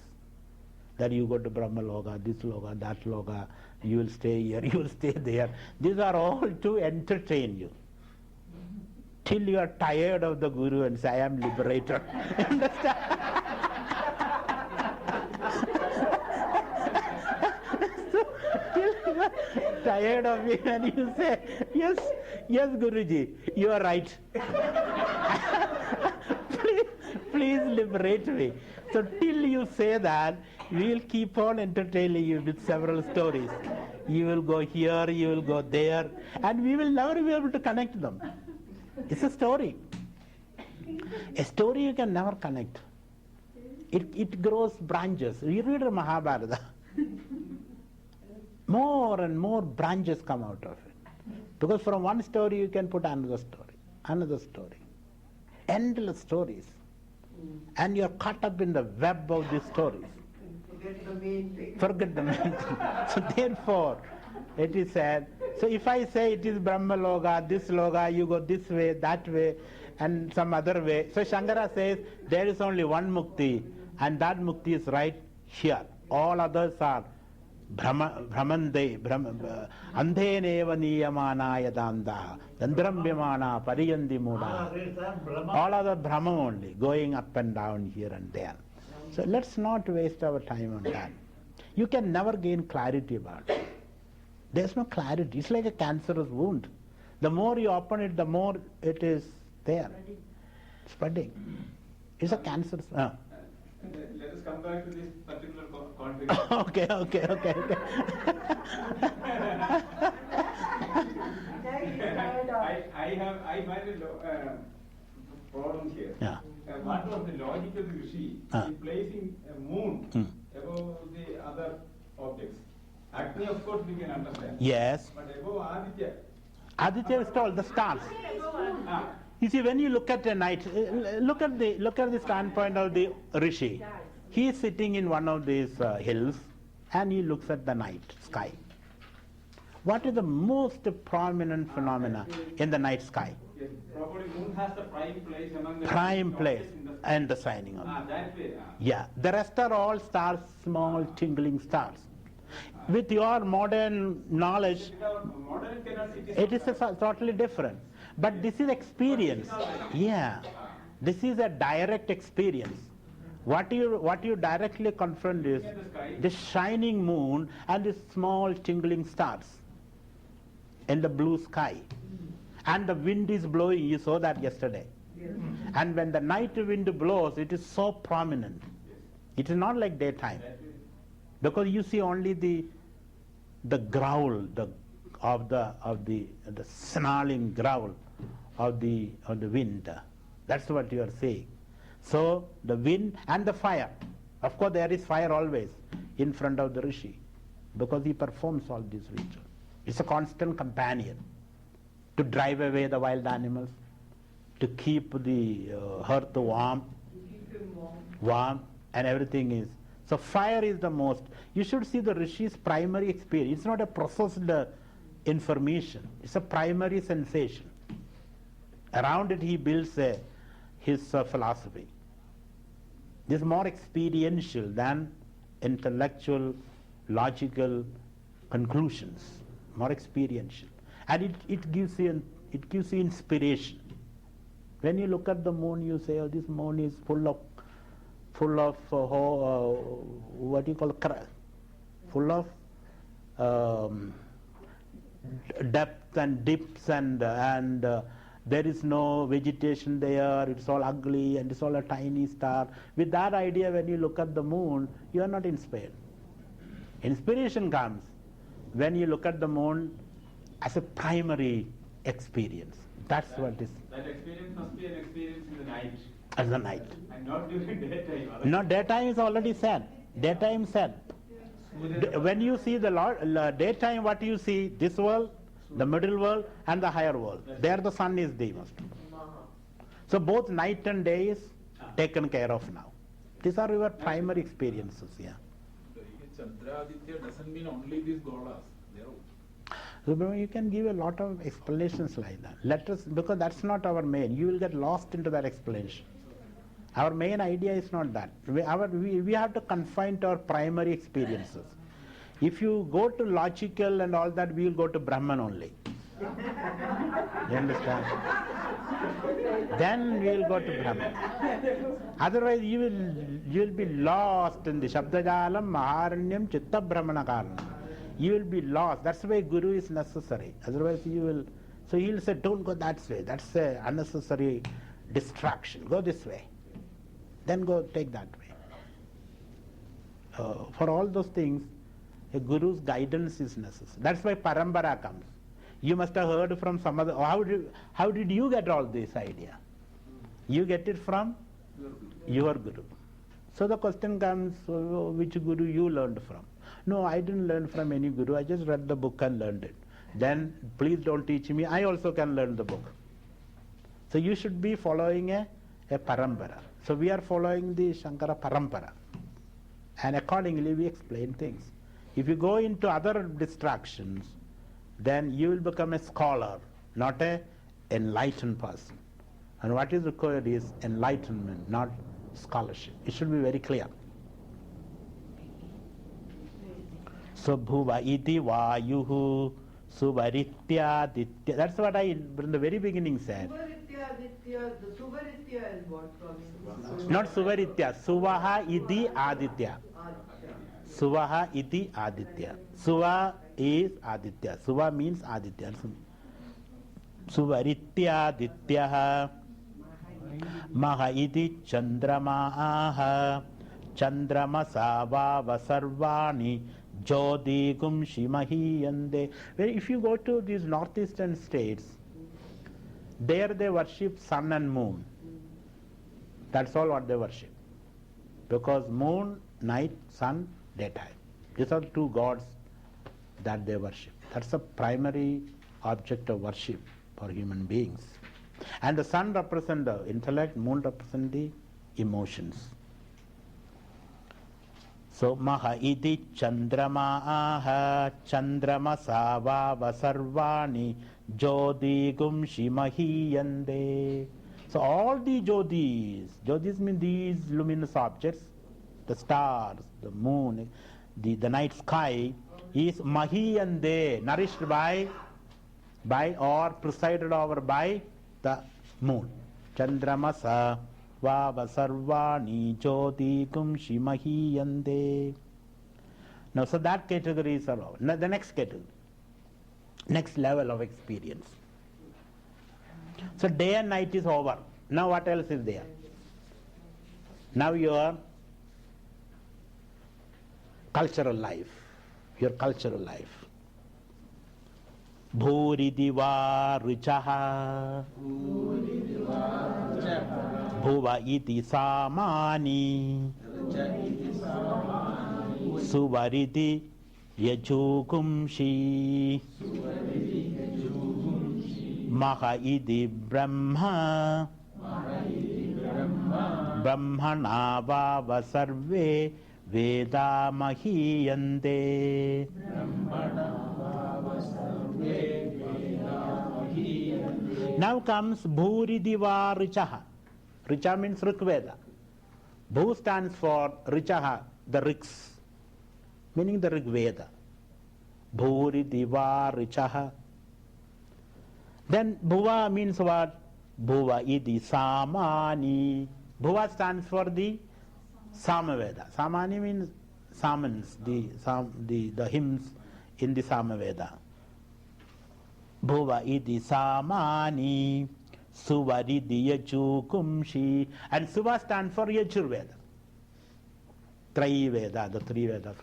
That you go to Brahma Loka, this Loka, that Loka, you will stay here, you will stay there. These are all to entertain you. Till you are tired of the Guru and say, I am liberated. Understand? Till you are tired of me and you say, yes, yes Guruji, you are right. Please liberate me. So till you say that, we will keep on entertaining you with several stories. You will go here, you will go there, and we will never be able to connect them. It's a story. A story you can never connect. It grows branches. You read the Mahabharata. More and more branches come out of it. Because from one story you can put another story, another story. Endless stories. And you're caught up in the web of these stories. Forget the main thing. So therefore, it is said, so if I say it is Brahma Loka, this Loka, you go this way, that way, and some other way. So Shankara says, there is only one Mukti, and that Mukti is right here. All others are Brahmande, Andheneva Niyamana Yadanda, Dandrambhyamana, Pariyandi Muda. All other Brahma only, going up and down here and there. So let's not waste our time on that. You can never gain clarity about it. There's no clarity. It's like a cancerous wound. The more you open it, the more it is there. Spreading. It's a cancerous... Let us come back to this particular context. Okay. I find a problem here. Yeah. What was the logic of the Rishi in placing a moon above the other objects? Agni, of course, we can understand. Yes. But above Aditya. Aditya is called the stars. You see, when you look at the night, look at the standpoint of the Rishi. He is sitting in one of these hills and he looks at the night sky. What is the most prominent phenomena in the night sky? Yes, probably moon has the prime place among the Prime place and the shining of it. That way. Yeah, the rest are all stars, small tingling stars. With your modern knowledge, it is totally different. But this is experience. Yeah, this is a direct experience. What you directly confront is the shining moon and the small tingling stars in the blue sky. And the wind is blowing, you saw that yesterday. And when the night wind blows, it is so prominent. It is not like daytime. Because you see only the growl of the snarling growl of the wind. That's what you are seeing. So the wind and the fire. Of course there is fire always in front of the Rishi. because he performs all these rituals. It's a constant companion to drive away the wild animals, to keep the earth warm, and everything is. So fire is the most. You should see the Rishi's primary experience. It's not a processed information. It's a primary sensation. Around it he builds his philosophy. This is more experiential than intellectual, logical conclusions. More experiential, and it gives you inspiration. When you look at the moon, you say, "Oh, this moon is full of what you call full of depth and dips, and there is no vegetation there. It's all ugly, and it's all a tiny star." With that idea, when you look at the moon, you are not inspired. Inspiration comes when you look at the moon as a primary experience. That's what is. That experience must be an experience in the night. As the night. And not during daytime. No, daytime is already said. Daytime said. When you see the daytime, what you see? This world, the middle world, and the higher world. There the sun is the most. So both night and day is taken care of now. These are your primary experiences. Yeah. Chandra-Aditya doesn't mean only these golas. So you can give a lot of explanations like that. Let us, because that's not our main. You will get lost into that explanation. Our main idea is not that. We have to confine to our primary experiences. If you go to logical and all that, we will go to Brahman only. You understand? Then we will go to Brahman. Otherwise you will be lost in the Shabdajalam, Maharanyam, Chitta Brahmana Karana. You will be lost. That's why Guru is necessary. Otherwise you will. So he will say, don't go that way. That's an unnecessary distraction. Go this way. Then go take that way. For all those things, a Guru's guidance is necessary. That's why Parambara comes. You must have heard from some other. How did you get all this idea? You get it from your Guru. So the question comes, which Guru you learned from? No, I didn't learn from any Guru. I just read the book and learned it. Then please don't teach me. I also can learn the book. So you should be following a parampara. So we are following the Shankara parampara. And accordingly we explain things. If you go into other distractions, then you will become a scholar, not an enlightened person. And what is required is enlightenment, not scholarship. It should be very clear. So bhuva iti vayuhu suvaritya. That's what I in the very beginning said. The Suvaritya is what from? Not Suvaritya, Suvaha iti Aditya. Suvaha iti Aditya. Suva is Aditya. Suva means Aditya. Suvaritya Adityaha Maha iti Chandramaha Chandramasava Vasarvani Jodi Gumshi Mahiyande. If you go to these northeastern states, there they worship sun and moon. That's all what they worship. Because moon, night, sun, daytime. These are two gods that they worship. That's the primary object of worship for human beings. And the sun represents the intellect, moon represents the emotions. So Maha iti Chandramaha Chandramasava Vasarvani Jodi Gumshi Mahiyande. So all the Jodhis mean these luminous objects, the stars, the moon, the night sky is Mahiyande, nourished by or presided over by the moon. Chandramasa Vasarvani Jodi Gumshi Mahiyande. Now, so that category is over. Now, the next category, next level of experience. So day and night is over. Now what else is there? Now your cultural life. Your cultural life. Bhuridiva Richaha Bhuva iti Samani Suvariti Yajugumshi Maha idi Brahma Brahmana vava sarve Veda mahiyante. Now comes Bhuridiva Richaha. Richa means Rigveda. Bhu stands for Richaha, the Riks, meaning the Rigveda. Bhuridiva Richaha. Then Bhuva means what? Bhuva idi Samani. Bhuva stands for the Samaveda. Samani means samans, the hymns in the Samaveda. Bhuva iti samani suvaridi yajukumshi. And Suva stands for Yajurveda. Veda, the three Vedas,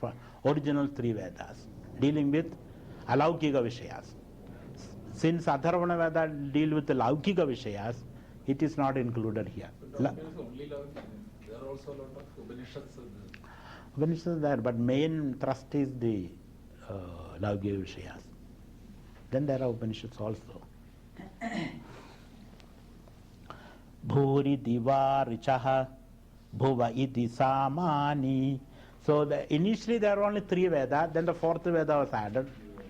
original three Vedas, dealing with alaukika vishayas. Since Atharvana Veda deal with the laukika vishayas, it is not included here. Only laukika. There are also a lot of Upanishads. Upanishads there, but main thrust is the laukika vishayas. Then there are Upanishads also. Bhuri diva richaha bhuva iti samani. So initially there were only three Vedas, then the fourth Veda was added.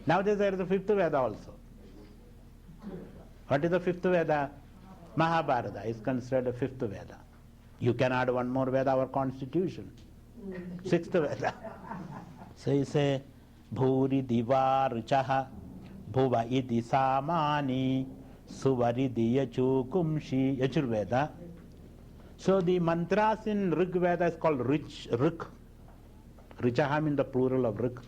Nowadays there is the fifth Veda also. What is the fifth Veda? Mahabharata is considered a fifth Veda. You can add one more Veda, our constitution. Sixth Veda. So you say Bhuri diva richaha Bhuva iti samani suvaridi yajukumshi. Yajurveda. So the mantras in Rig Veda is called Rik. Richaha means the plural of Rik.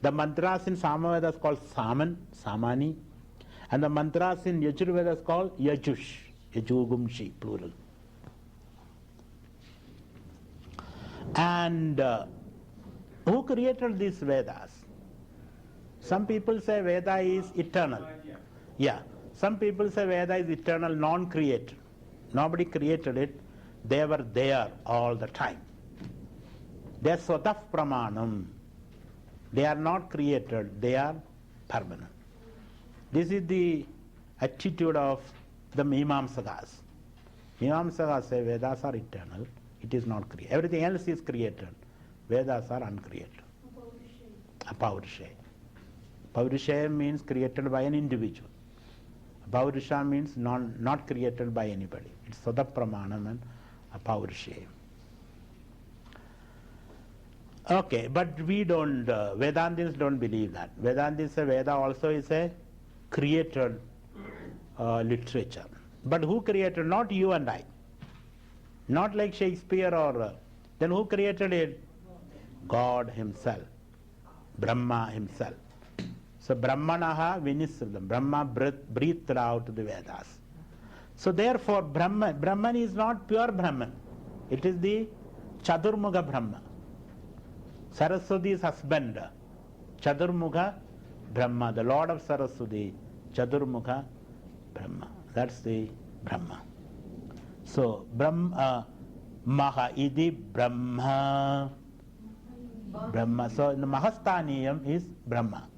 The mantras in Samaveda is called Samani. And the mantras in Yajurveda is called Yajush. Yajugumshi, plural. And who created these Vedas? Some people say Veda is eternal. Yeah. Some people say Veda is eternal, non-created. Nobody created it. They were there all the time. They are Swataf Pramanam. They are not created. They are permanent. This is the attitude of the Mimamsakas. Mimamsakas say Vedas are eternal. It is not created. Everything else is created. Vedas are uncreated. Apaurishay. Paurishaya means created by an individual. Paurisha means not created by anybody. It's Sada Pramanam and Paurishaya. Okay, but we don't, Vedantis don't believe that. Vedantis say Veda also is a created literature. But who created? Not you and I. Not like Shakespeare or, then who created it? God himself. Brahma himself. So Brahmanaha Vinisridam. Brahma breathed out the Vedas. So therefore Brahman is not pure Brahman. It is the Chadurmukha Brahma. Saraswati's husband, Chadurmukha Brahma, the Lord of Saraswati, Chadurmukha Brahma. That's the Brahma. So Brahma Maha idi Brahma. Brahma. So in the Mahasthaniyam is Brahma.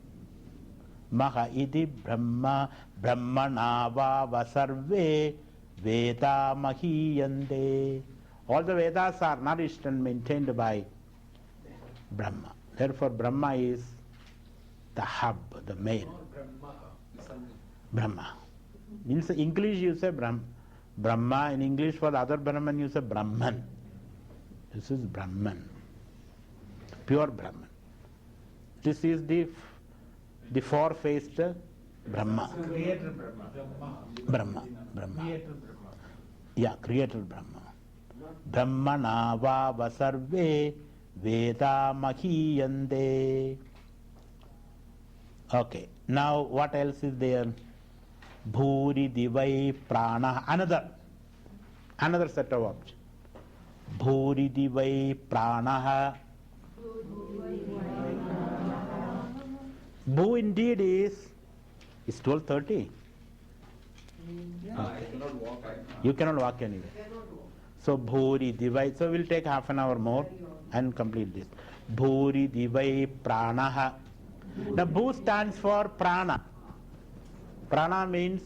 Maha iti Brahma Brahmana vava sarve Veda mahiyante. All the Vedas are nourished and maintained by Brahma. Therefore Brahma is the hub, the main. Brahma. In English you say Brahma. In English for the other Brahman you say Brahman. This is Brahman. Pure Brahman. This is the four-faced Brahma. Creator Brahma. Brahma. Creator Brahma. Yeah, creator Brahma. Brahmana vava sarve Veda mahiyante. Okay, now what else is there? Bhuri divai prana. Another set of objects. Bhuri divai prana. Bhu indeed is 12:30. I cannot walk. You cannot walk anywhere. So Bhuri divai. So we'll take half an hour more and complete this. Bhuri divai pranaha. Now Bhu stands for prana. Prana means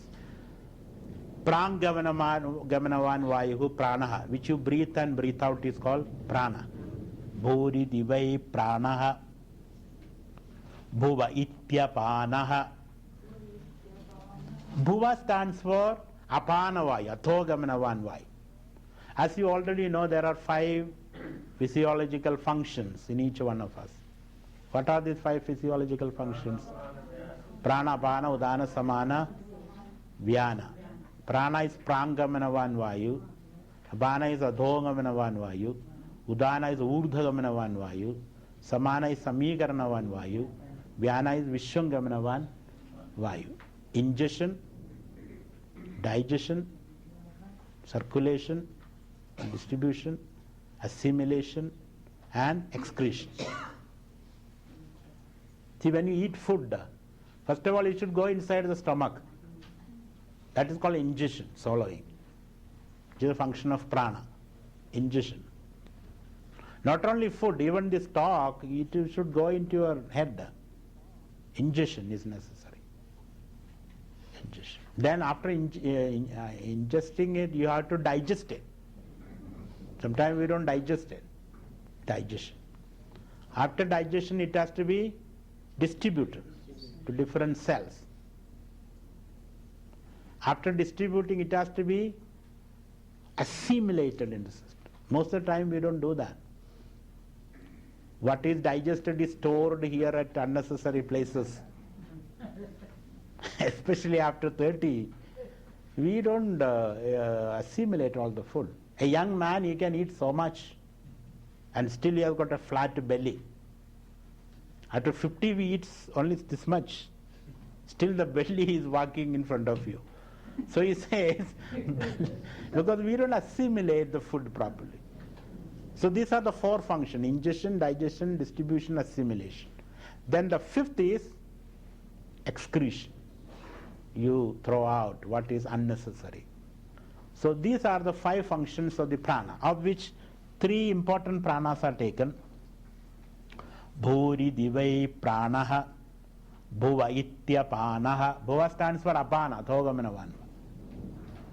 prang gamanavan vayu pranaha, which you breathe and breathe out is called prana. Bhuri divai pranaha bhuva ityapanaha. Bhuva stands for apana vayu, atho gamanavan vayu. As you already know, there are 5 physiological functions in each one of us. What are these 5 physiological functions? Prana, apana, udana, samana, vyana. Prana is prangamanavan vayu, apana is adhogamanavan vayu, udana is urdhagamanavan vayu, samana is samikaranavan vayu, vyana is vishwangamanavan vayu. Ingestion, digestion, circulation, distribution, assimilation and excretion. See, when you eat food, first of all it should go inside the stomach. That is called ingestion, swallowing. It is a function of prana, ingestion. Not only food, even this talk, it should go into your head. Ingestion is necessary. Ingestion. Then after ingesting it, you have to digest it. Sometimes we don't digest it. Digestion. After digestion, it has to be distributed to different cells. After distributing, it has to be assimilated in the system. Most of the time we don't do that. What is digested is stored here at unnecessary places. Especially after 30, we don't assimilate all the food. A young man, he can eat so much and still he has got a flat belly. After 50, we eat only this much. Still the belly is walking in front of you. So he says, because we don't assimilate the food properly. So these are the 4 functions: ingestion, digestion, distribution, assimilation. Then the 5th is excretion. You throw out what is unnecessary. So these are the 5 functions of the prana, of which 3 important pranas are taken. Bhuri divai pranaha bhuva ityapanaha. Bhuva stands for apana, thogamanavan.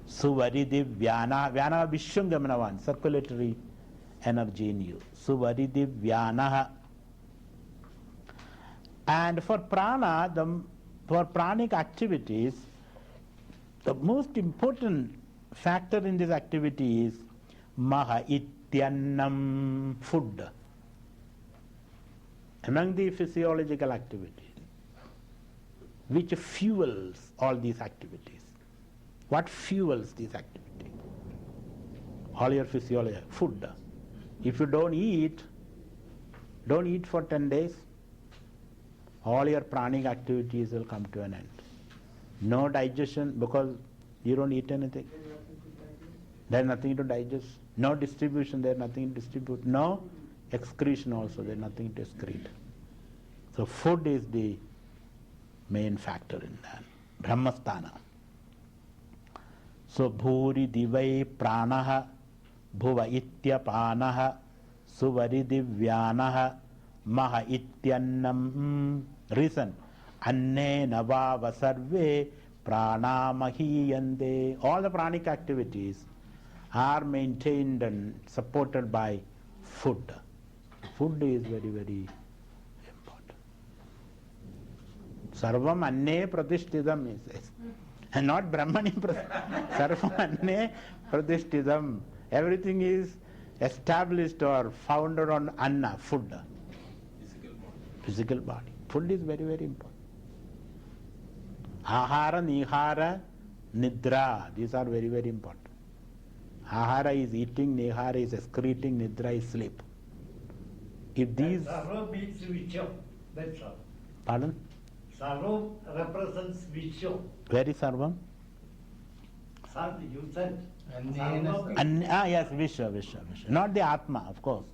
Suvari divyana, vyana vishwangamanavan, circulatory energy in you. Suvari divyanaha. And for prana, for pranic activities, the most important factor in this activity is maha ityannam, food. Among the physiological activities, which fuels all these activities. What fuels these activities? All your physiology, food. If you don't eat for 10 days, all your pranic activities will come to an end. No digestion because you don't eat anything. There is nothing to digest. No distribution, there is nothing to distribute. No excretion also, there is nothing to excrete. So food is the main factor in that. Brahmasthana. So bhuri divai pranaha bhuva ityapanaha suvari divyanaha maha ityannam. Reason. Anne navava sarve prana mahiyande. All the pranic activities are maintained and supported by food. Food is very, very important. Sarvam anne pratishtidam, he says. And not Brahmani pratishtidam. Sarvam anne pratishtidam. Everything is established or founded on anna, food. Physical body. Food is very, very important. Ahara, nihara, nidra. These are very, very important. Ahara is eating, nihara is excreting, nidra is sleep. If these... Sarva means Vishwa. That's all. Pardon? Sarva represents Vishwa. Where is Sarvam? Sar, you said. Yes, Vishwa. Not the Atma, of course.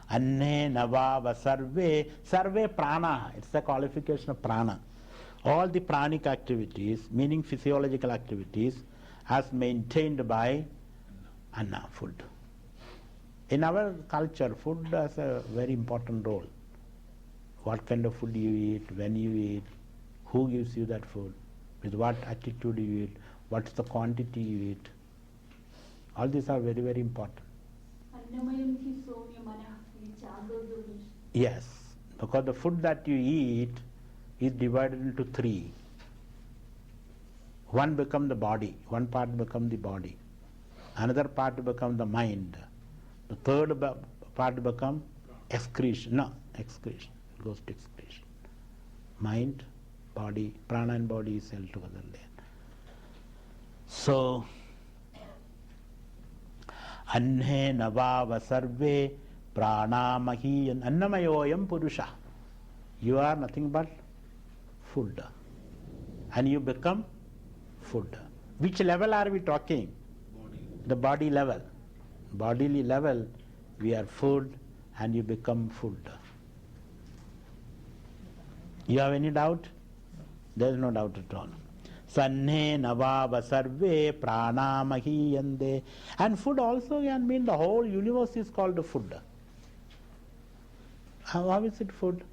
Anne navava sarve. Sarve prana. It's the qualification of prana. All the pranic activities, meaning physiological activities, as maintained by anna, food. In our culture, food has a very important role. what kind of food you eat, when you eat, who gives you that food, with what attitude you eat, what's the quantity you eat. All these are very, very important. Yes, because the food that you eat is divided into three. One becomes the body, one part becomes the body, another part becomes the mind, the third part becomes excretion. No, excretion. It goes to excretion. Mind, body, prana and body is held together there. So, Anhe navava sarve pranamahi annamayoyam purusha. You are nothing but food. And you become food. Which level are we talking? The body level. Bodily level, we are food and you become food. You have any doubt? There is no doubt at all. Sanhe navava sarve pranamahiyande. And food also can mean the whole universe is called food. How is it food?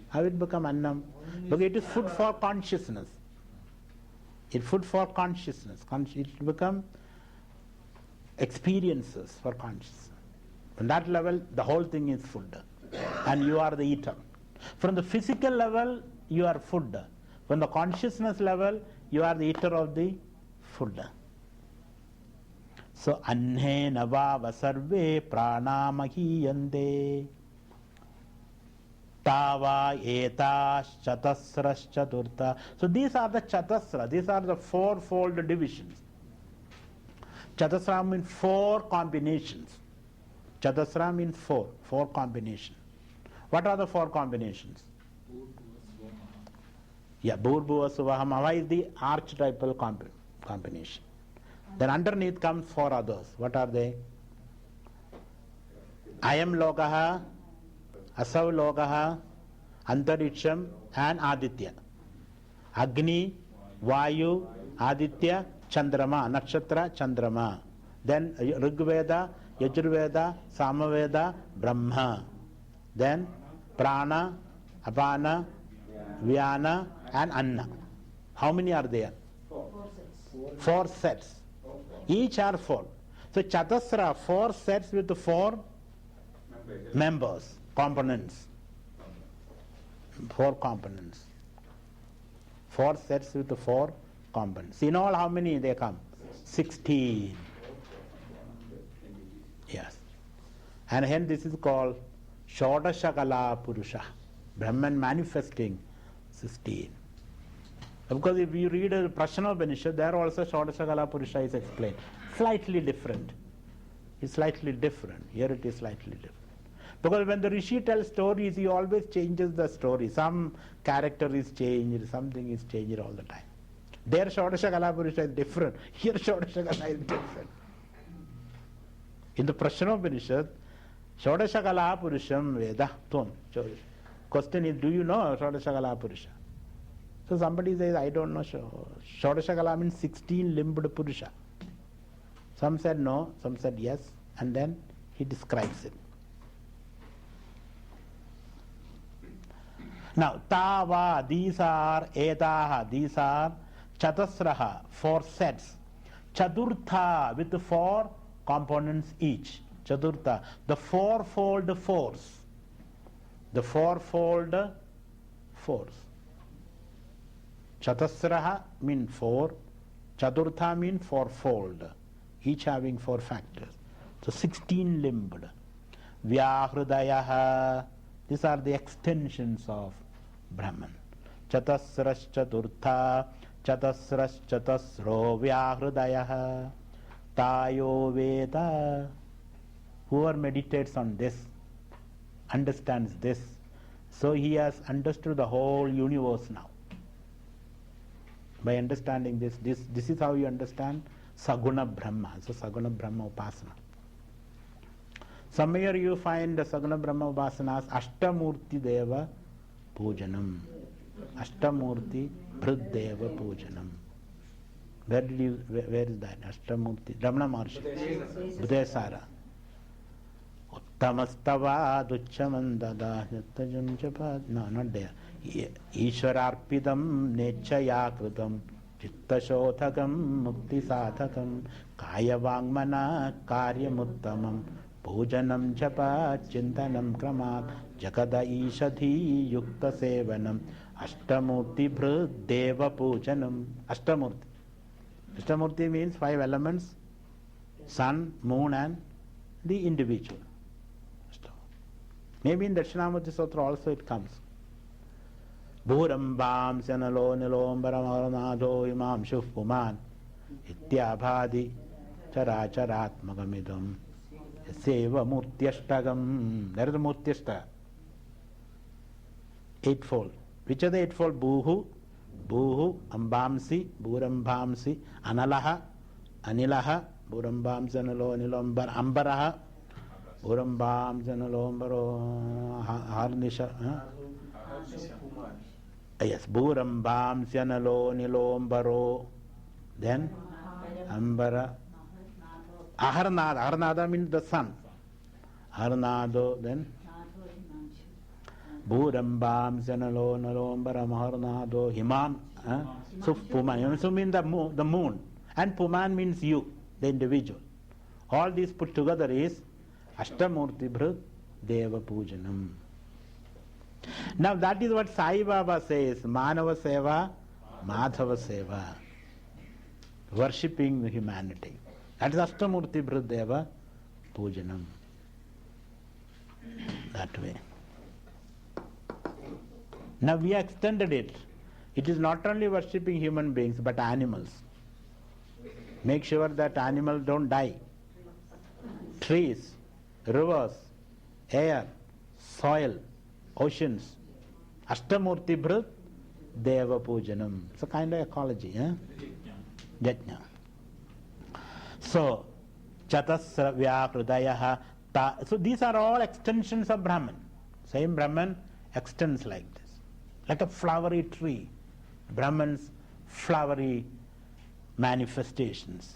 How it become annam? Because it is food for consciousness. It's food for consciousness. It become experiences for consciousness. On that level, the whole thing is food. And you are the eater. From the physical level, you are food. From the consciousness level, you are the eater of the food. So, anhe navava sarve pranamahiyande. Tava etas chatasras chaturtha. So these are the chatasra, these are the fourfold divisions. Chatasra means four combinations. Chatasra means four combinations. What are the four combinations? Yeah, Bhurbhuva Suvaham. Hava is the archetypal combination. Then underneath comes four others. What are they? Ayam Lokaha, Asav Lokaha, Antariksham and Aditya. Agni, Vayu, Aditya, Chandrama, Nakshatra, Chandrama. Then Rigveda, Yajurveda, Samaveda, Brahma. Then Prana, Apana, Vyana and Anna. How many are there? 4 sets. Each are 4. So Chatasra, 4 sets with 4 members, components. 4 components. 4 sets with 4 components. In all, how many they come? 16. Yes. And hence this is called Shodashakala Purusha. Brahman manifesting 16. Because if you read a Prashna Upanishad, there also Shodashakala Purusha is explained. Slightly different. It's slightly different. Here it is slightly different. Because when the Rishi tells stories, he always changes the story. Some character is changed, something is changed all the time. There Shodashakala Purusha is different. Here Shodashakala is different. In the Prashna Upanishad, Shodashakala Purusham Veda Tvam. Question is, do you know Shodashakala Purusha? So somebody says, I don't know. Shodashakala means 16 limbed Purusha. Some said no, some said yes, and then he describes it. Now, Tava, these are Edaha, these are Chatasraha, 4 sets. Chaturtha, with 4 components each. Chaturtha, the fourfold force. The fourfold force. Chatasraha means 4. Chaturtha means fourfold. Each having 4 factors. So 16 limbed. Vyahrudayaha. These are the extensions of Brahman. Chatasras chaturtha, chatasras chatasro vyahrudayaha, tayo veda. Whoever meditates on this, understands this, so he has understood the whole universe now. By understanding this is how you understand Saguna Brahma. So Saguna Brahma Upasana. Somewhere you find the Saguna Brahma Upasanas Ashtamurti Deva Pujanam. Ashtamurti Bhruddeva Pujanam. Where is that? Ashtamurti. Ramana Maharshi. Budhesara. Tamastava duchamandada yattajam japa. No, not there. Ishwararpidam nechaya kritam chittashodhakam mukti sadhakam kaya vangmana karyamuttamam pujanam japa chintanam kramat jagada ishadhi yukta sevanam ashtamurti bhrud deva pujanam. Ashtamurti means 5 elements: sun, moon and the individual. Maybe in Dakshinamurti Sutra also it comes. Bhurambam sanalo nilombaramharanadho imam shufpuman ityabhadi characharatmagamidam seva murtyashtagam. There is a murtyashtha. 8-fold. Which are the 8-fold? Bhuhu, ambamsi, bhurambamsi, analaha, anilaha, bhurambam sanalo nilombar, ambaraha, bhurambam sanalo ambaro, harnisha. Yes, Bhurambam Syanalo Nilombaro. Then Ambara. Aharnada. Aharnada means the sun. Aharnado. Then Bhurambam Syanalo Nilombara Maharnado Himam. So Puman. So means the moon. And Puman means you, the individual. All these put together is Ashtamurti Bhrut Deva Pujanam. Now that is what Sai Baba says, Manava Seva, Madhava Seva, worshipping humanity. That is Ashtamurti Bhrudeva Pujanam. That way. Now we extended it. It is not only worshipping human beings but animals. Make sure that animals don't die. Trees, rivers, air, soil, oceans. Ashtamurti Bhrut Deva Pujanam. It's a kind of ecology. Yajna. So, Chatasravya Hridayaha. So these are all extensions of Brahman. Same Brahman extends like this. Like a flowery tree. Brahman's flowery manifestations.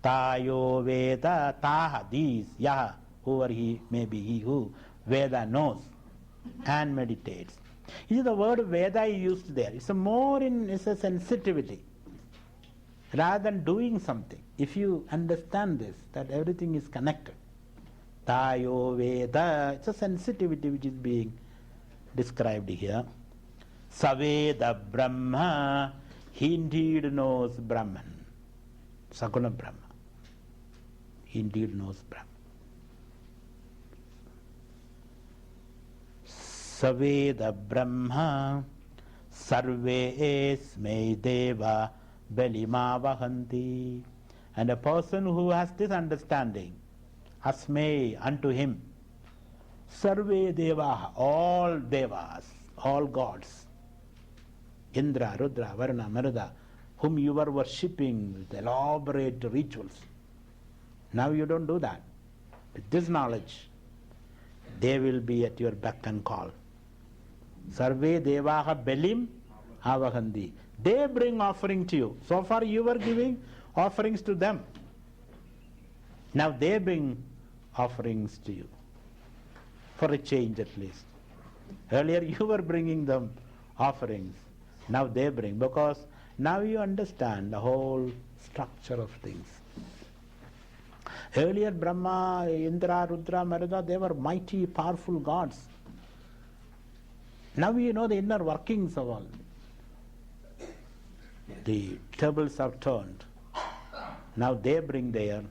Tayo Veda Taha. These, Yaha, whoever he may be, he who Veda knows and meditates. You see, the word Veda is used there. It's a sensitivity. Rather than doing something, if you understand this, that everything is connected. Tayo Veda, it's a sensitivity which is being described here. Saveda Brahma, he indeed knows Brahman. Saguna Brahma. He indeed knows Brahman. Saveda Brahma Sarve Esme Deva Belima Vahanti. And a person who has this understanding, Asme, unto him, Sarve Deva, all Devas, all gods, Indra, Rudra, Varuna, Maruda, whom you were worshipping with elaborate rituals. Now you don't do that. With this knowledge, they will be at your beck and call. Sarve Devaha Belim Avahandi. They bring offering to you. So far you were giving offerings to them. Now they bring offerings to you. For a change at least. Earlier you were bringing them offerings. Now they bring. Because now you understand the whole structure of things. Earlier Brahma, Indra, Rudra, Maruda, they were mighty, powerful gods. Now you know the inner workings of all. The tables have turned. Now they bring their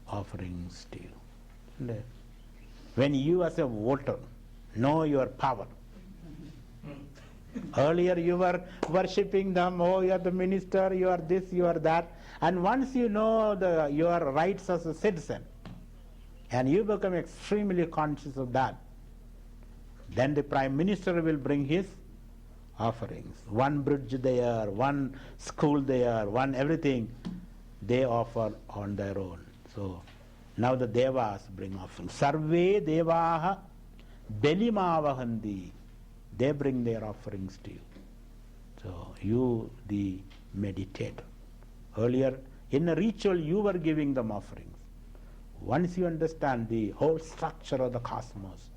offerings to you. When you as a voter know your power. Earlier you were worshipping them, oh you are the minister, you are this, you are that. And once you know your rights as a citizen, and you become extremely conscious of that, then the Prime Minister will bring his offerings. One bridge there, one school there, one everything, they offer on their own. So now the Devas bring offerings. Sarve Devaha Belimavahandi. They bring their offerings to you. So you, the meditator. Earlier, in a ritual, you were giving them offerings. Once you understand the whole structure of the cosmos,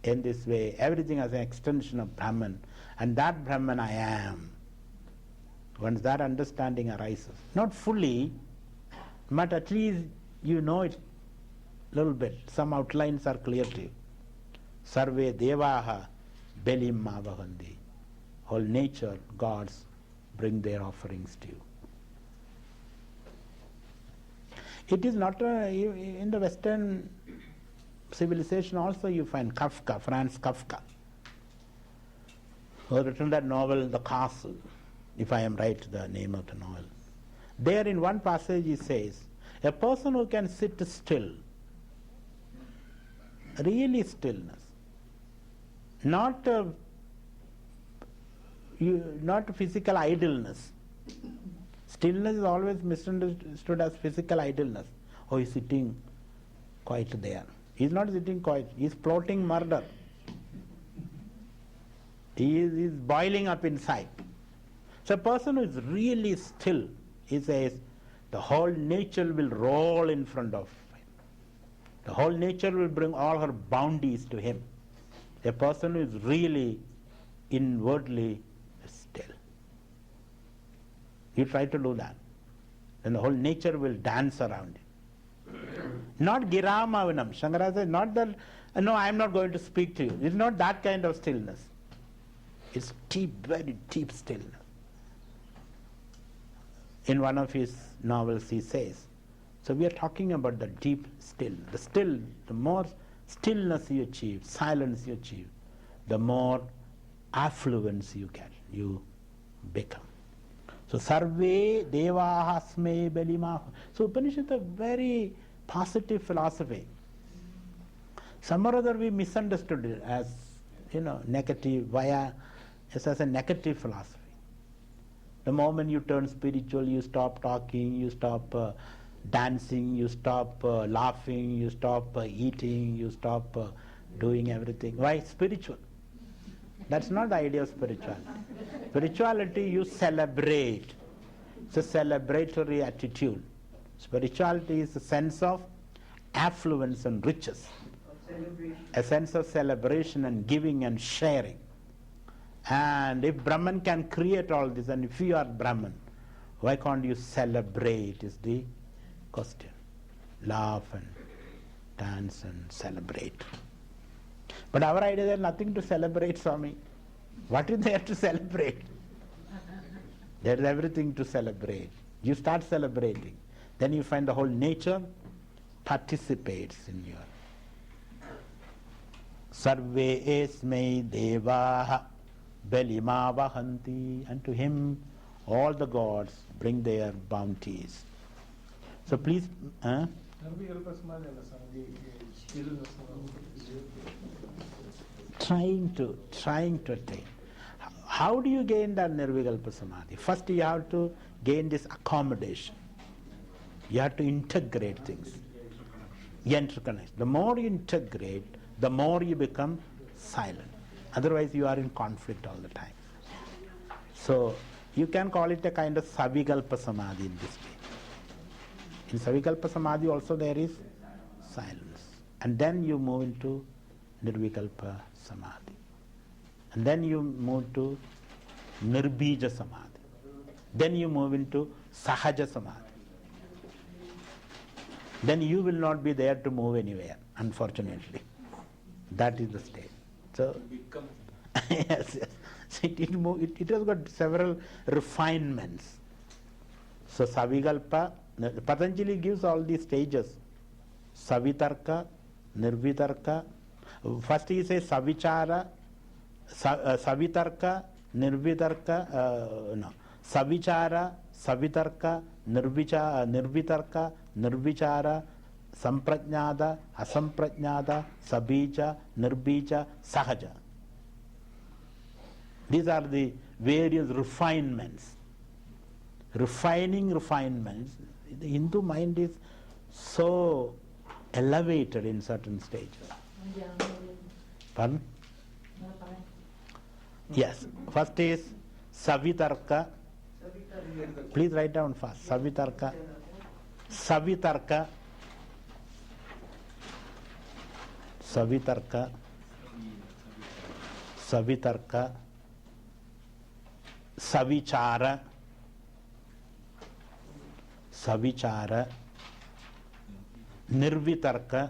in this way, everything as an extension of Brahman, and that Brahman I am. Once that understanding arises, not fully, but at least you know it a little bit, some outlines are clear to you. Sarve devaha belim mavahandi. Whole nature, gods bring their offerings to you. It is not in the Western civilization also you find Kafka, Franz Kafka, who written that novel The Castle, if I am right, the name of the novel. There in one passage he says, a person who can sit still, really stillness, not physical idleness. Stillness is always misunderstood as physical idleness. Oh, he's sitting quiet there. He's not sitting quiet, he's plotting murder. He is boiling up inside. So a person who is really still, he says, the whole nature will roll in front of him. The whole nature will bring all her bounties to him. A person who is really inwardly still. You try to do that, and the whole nature will dance around you. Not giramavanam. Shankara says, not that, no, I am not going to speak to you. It's not that kind of stillness. It's deep, very deep stillness. In one of his novels he says, so we are talking about the deep stillness. The more stillness you achieve, silence you achieve, the more affluence you get, you become. So sarve devaha sme belimaha. So Upanishad is a very positive philosophy. Some or other we misunderstood it as, negative, as a negative philosophy. The moment you turn spiritual, you stop talking, you stop dancing, you stop laughing, you stop eating, you stop doing everything. Why? Spiritual. That's not the idea of spirituality. Spirituality, you celebrate. It's a celebratory attitude. Spirituality is a sense of affluence and riches. A sense of celebration and giving and sharing. And if Brahman can create all this, and if you are Brahman, why can't you celebrate is the question. Laugh and dance and celebrate. But our idea is nothing to celebrate, Swami. What is there to celebrate? There is everything to celebrate. You start celebrating. Then you find the whole nature participates in your. Sarve esmei devaha belima vahanti. And to him all the gods bring their bounties. So please. Trying to attain. How do you gain that nirvikalpa samadhi? First you have to gain this accommodation. You have to integrate things. Interconnect. The more you integrate, the more you become silent. Otherwise you are in conflict all the time. So you can call it a kind of savikalpa samadhi in this way. In savikalpa samadhi also there is silence. And then you move into nirvikalpa samadhi. And then you move to nirbija samadhi. Then you move into sahaja samadhi. Then you will not be there to move anywhere, unfortunately. That is the state. So, yes. So it has got several refinements. So Savikalpa, Patanjali gives all these stages. Savitarka, Nirvitarka. First he says Savichara, Savitarka, Nirvitarka, Savichara, Savitarka, Nirvitarka, Nirvichara, Samprajnada, Asamprajnada, Sabija, Nirbija, Sahaja. These are the various refinements. Refinements. The Hindu mind is so elevated in certain stages. Pardon? Yes. First is Savitarka. Please write down fast. Savitarka. Savitarka. Savitarka, Savitarka, Savichara, Savichara, Nirvitarka,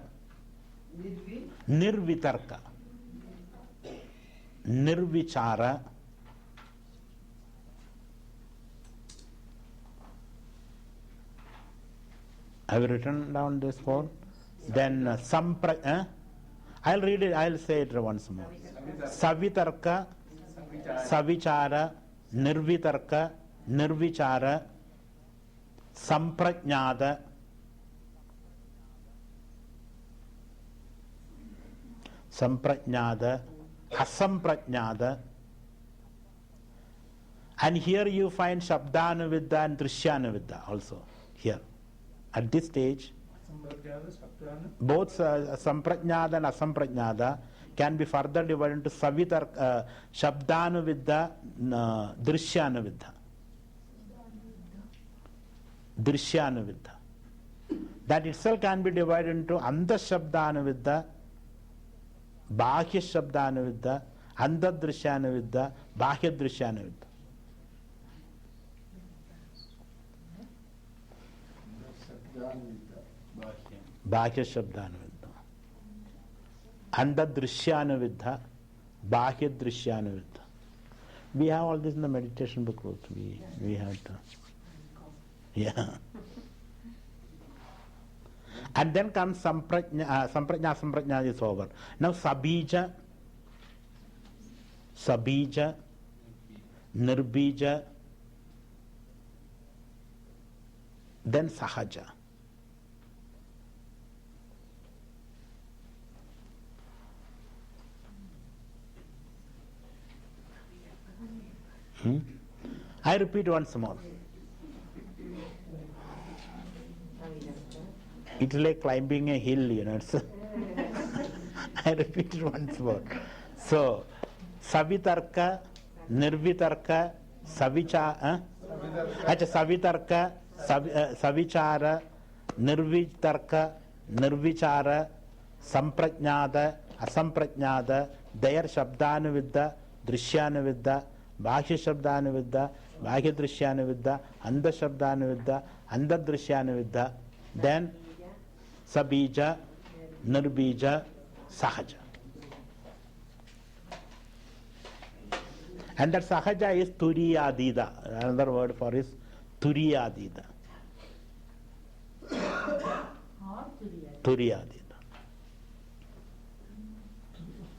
Nirvitarka, Nirvichara, have you written down this four? Then I'll read it, I'll say it once more. Savitarka, Savichara, Nirvitarka, Nirvichara, Samprajnada, Samprajnada, Asamprajnada. And here you find Shabdanuvidya and Drishyanuvidya also here. At this stage, both Samprajnada and Asamprajnada can be further divided into Shabdanuvidya, Drishyanuvidya. Drishyanuvidya. That itself can be divided into Andashabdanuvidya, Bahya Shabdanuvidya, Andadrishyanuvidya, Bahya Drishyanuvidya. Bahya Shabdanuvidya, Andadrishyanuvidya, Bahya Drishyanuvidya. We have all this in the meditation book. We have to. Yeah. And then comes Samprajna, Samprajna is over. Now Sabija, Sabija, Nirbija, then Sahaja. I repeat once more. It's like climbing a hill, you know. I repeat it once more. So, Savitarka, Nirvitarka, Savichara, Savichara, Nirvitarka, Nirvichara, Samprajnada, Asamprajnada, their Shabdanuvidya, Drishyanuvidya, Bahya Shabdanuvidya, Bahya Drishyanuvidya, Anda Shabdanuvidya, Anda Drishyanuvidya, then Sabija, Nirbija, Sahaja. And that Sahaja is Turiyadida. Another word for is Turiyadida. Turiyadida.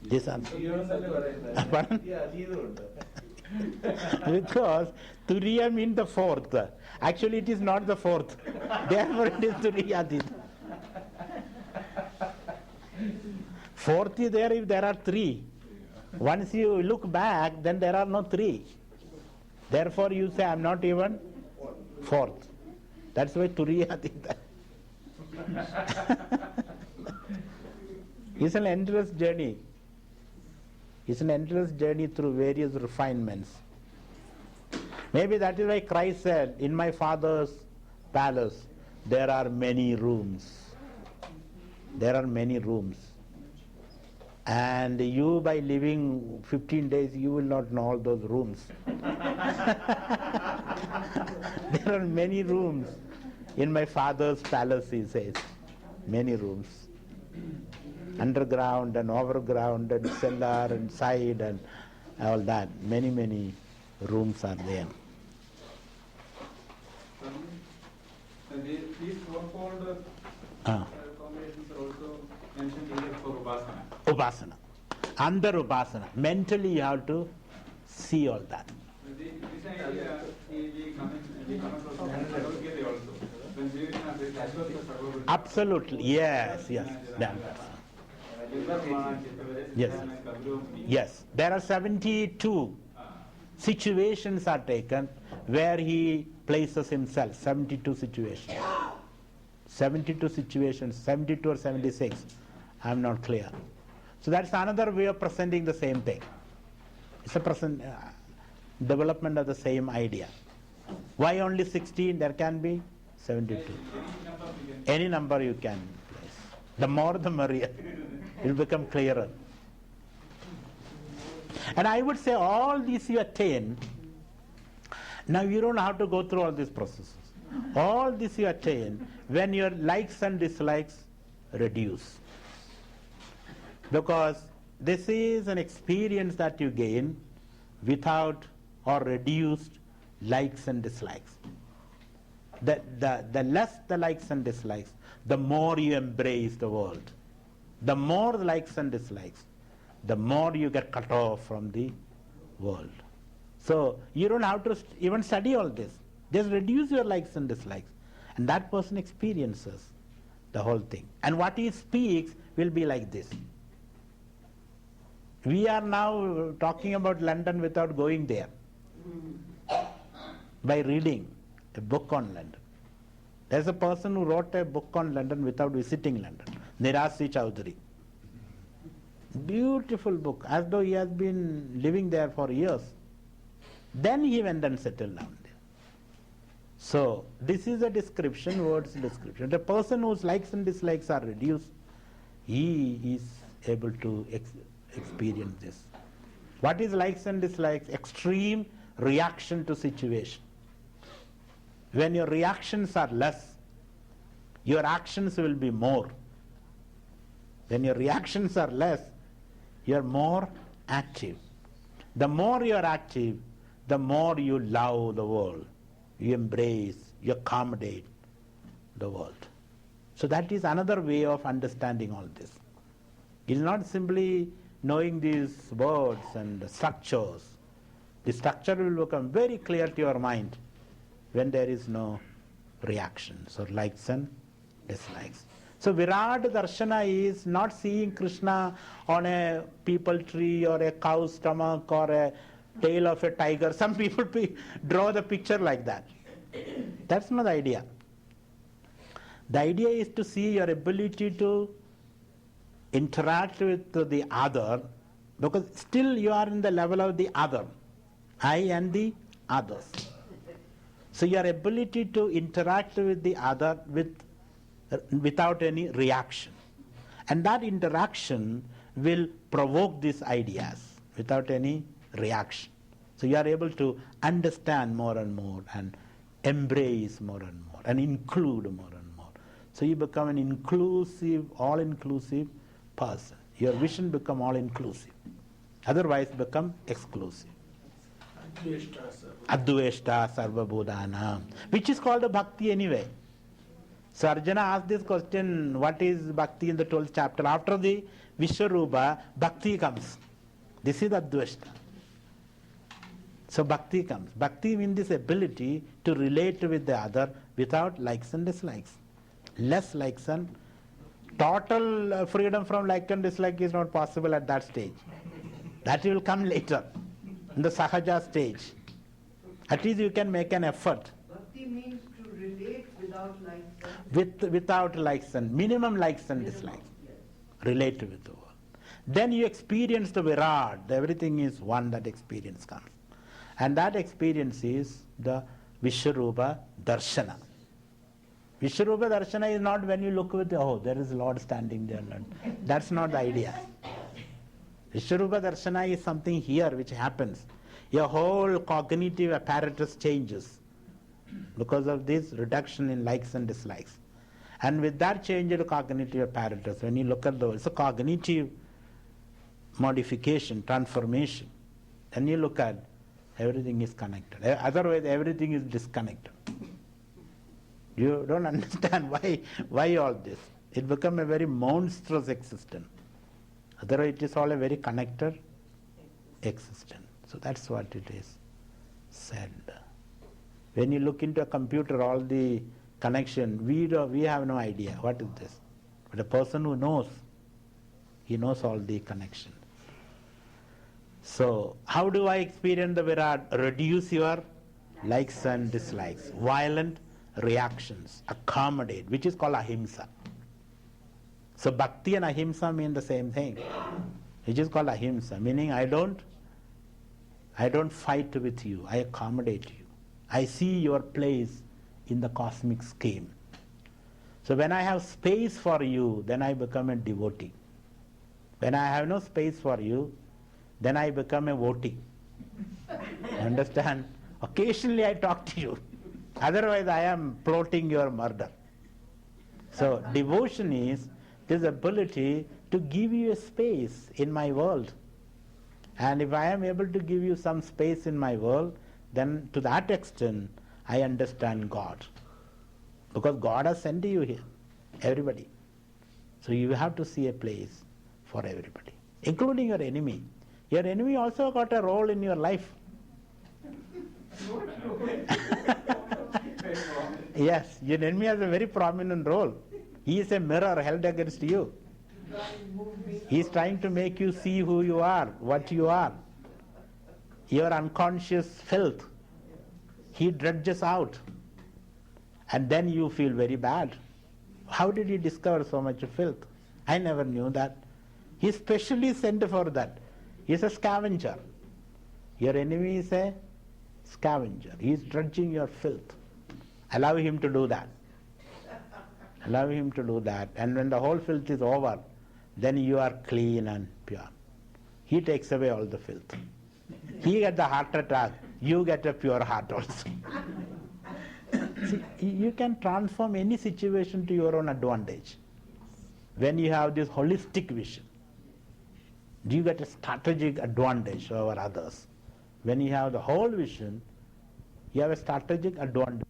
This answer. Because Turiya means the fourth. Actually it is not the fourth. Therefore it is Turiyadida. Fourth is there if there are three. Once you look back, then there are no three. Therefore you say, I am not even fourth. That's why Turiyadida. It's an endless journey. It's an endless journey through various refinements. Maybe that is why Christ said, in my Father's palace, there are many rooms. There are many rooms. And you, by living 15 days, you will not know all those rooms. There are many rooms in my Father's palace, he says. Many rooms. Underground and overground and cellar and side and all that. Many, many rooms are there. These fourfold combinations are also mentioned here for Upasana. Upasana. Under Upasana. Mentally you have to see all that. This idea we come across in Bhagavad Gita also. When Srivishna says Ashwatha Sarvabhuta. Absolutely. Yes. That. Yes. Yes. There are 72 situations are taken where he places himself. 72 situations. 72 situations. 72 or 76. I am not clear. So that's another way of presenting the same thing. It's a development of the same idea. Why only 16? There can be 72. Any number you can place. The more the merrier. It will become clearer. And I would say all these you attain. Now you don't have to go through all these processes. All this you attain when your likes and dislikes reduce. Because this is an experience that you gain without or reduced likes and dislikes. The less the likes and dislikes, the more you embrace the world. The more likes and dislikes, the more you get cut off from the world. So you don't have to even study all this. Just reduce your likes and dislikes. And that person experiences the whole thing. And what he speaks will be like this. We are now talking about London without going there. By reading a book on London. There's a person who wrote a book on London without visiting London. Nirasi Chowdhury. Beautiful book, as though he has been living there for years. Then he went and settled down there. So, this is a description, words description. The person whose likes and dislikes are reduced, he is able to experience this. What is likes and dislikes? Extreme reaction to situation. When your reactions are less, your actions will be more. When your reactions are less, you are more active. The more you are active, the more you love the world. You embrace, you accommodate the world. So that is another way of understanding all this. It is not simply knowing these words and structures. The structure will become very clear to your mind when there is no reactions or likes and dislikes. So Virat Darshana is not seeing Krishna on a peepal tree or a cow's stomach or a tail of a tiger. Some people draw the picture like that. That's not the idea. The idea is to see your ability to interact with the other, because still you are in the level of the other, I and the others. So your ability to interact with the other without any reaction. And that interaction will provoke these ideas without any reaction. So you are able to understand more and more and embrace more and more and include more and more. So you become an inclusive, all-inclusive person. Your vision become all-inclusive. Otherwise become exclusive. Adveshta Sarva Bodhananda, which is called a bhakti anyway. So Arjuna asked this question, what is bhakti in the 12th chapter? After the Vishwarupa, bhakti comes. This is Adveshta. So bhakti comes. Bhakti means this ability to relate with the other without likes and dislikes. Less likes and total freedom from like and dislike is not possible at that stage. That will come later, in the sahaja stage. At least you can make an effort. Bhakti means to relate without likes and Without likes and minimum likes and dislikes. Yes. Relate with the world. Then you experience the Virat. Everything is one, that experience comes. And that experience is the Vishwarupa Darshana. Vishwarupa Darshana is not when you look with, oh, there is Lord standing there. That's not the idea. Vishwarupa Darshana is something here which happens. Your whole cognitive apparatus changes because of this reduction in likes and dislikes. And with that change in cognitive apparatus, when you look at the world, it's a cognitive modification, transformation. Then you look at everything is connected. Otherwise, everything is disconnected. You don't understand why all this. It becomes a very monstrous existence. Otherwise, it is all a very connected existence. So that's what it is said. When you look into a computer, all the connection, we have no idea what is this. But a person who knows, he knows all the connections. So, how do I experience the Virat? Reduce your likes and dislikes, violent reactions, accommodate, which is called ahimsa. So, bhakti and ahimsa mean the same thing, which is called ahimsa, meaning I don't fight with you, I accommodate you. I see your place in the cosmic scheme. So, when I have space for you, then I become a devotee. When I have no space for you, then I become a voti. Understand? Occasionally I talk to you. Otherwise I am plotting your murder. So devotion is this ability to give you a space in my world. And if I am able to give you some space in my world, then to that extent I understand God. Because God has sent you here, everybody. So you have to see a place for everybody, including your enemy. Your enemy also got a role in your life. Yes, your enemy has a very prominent role. He is a mirror held against you. He is trying to make you see who you are, what you are. Your unconscious filth. He dredges out. And then you feel very bad. How did he discover so much filth? I never knew that. He specially sent for that. He is a scavenger. Your enemy is a scavenger. He is dredging your filth. Allow him to do that. Allow him to do that. And when the whole filth is over, then you are clean and pure. He takes away all the filth. He gets the heart attack. You get a pure heart also. See, you can transform any situation to your own advantage. When you have this holistic vision, you get a strategic advantage over others. When you have the whole vision, you have a strategic advantage.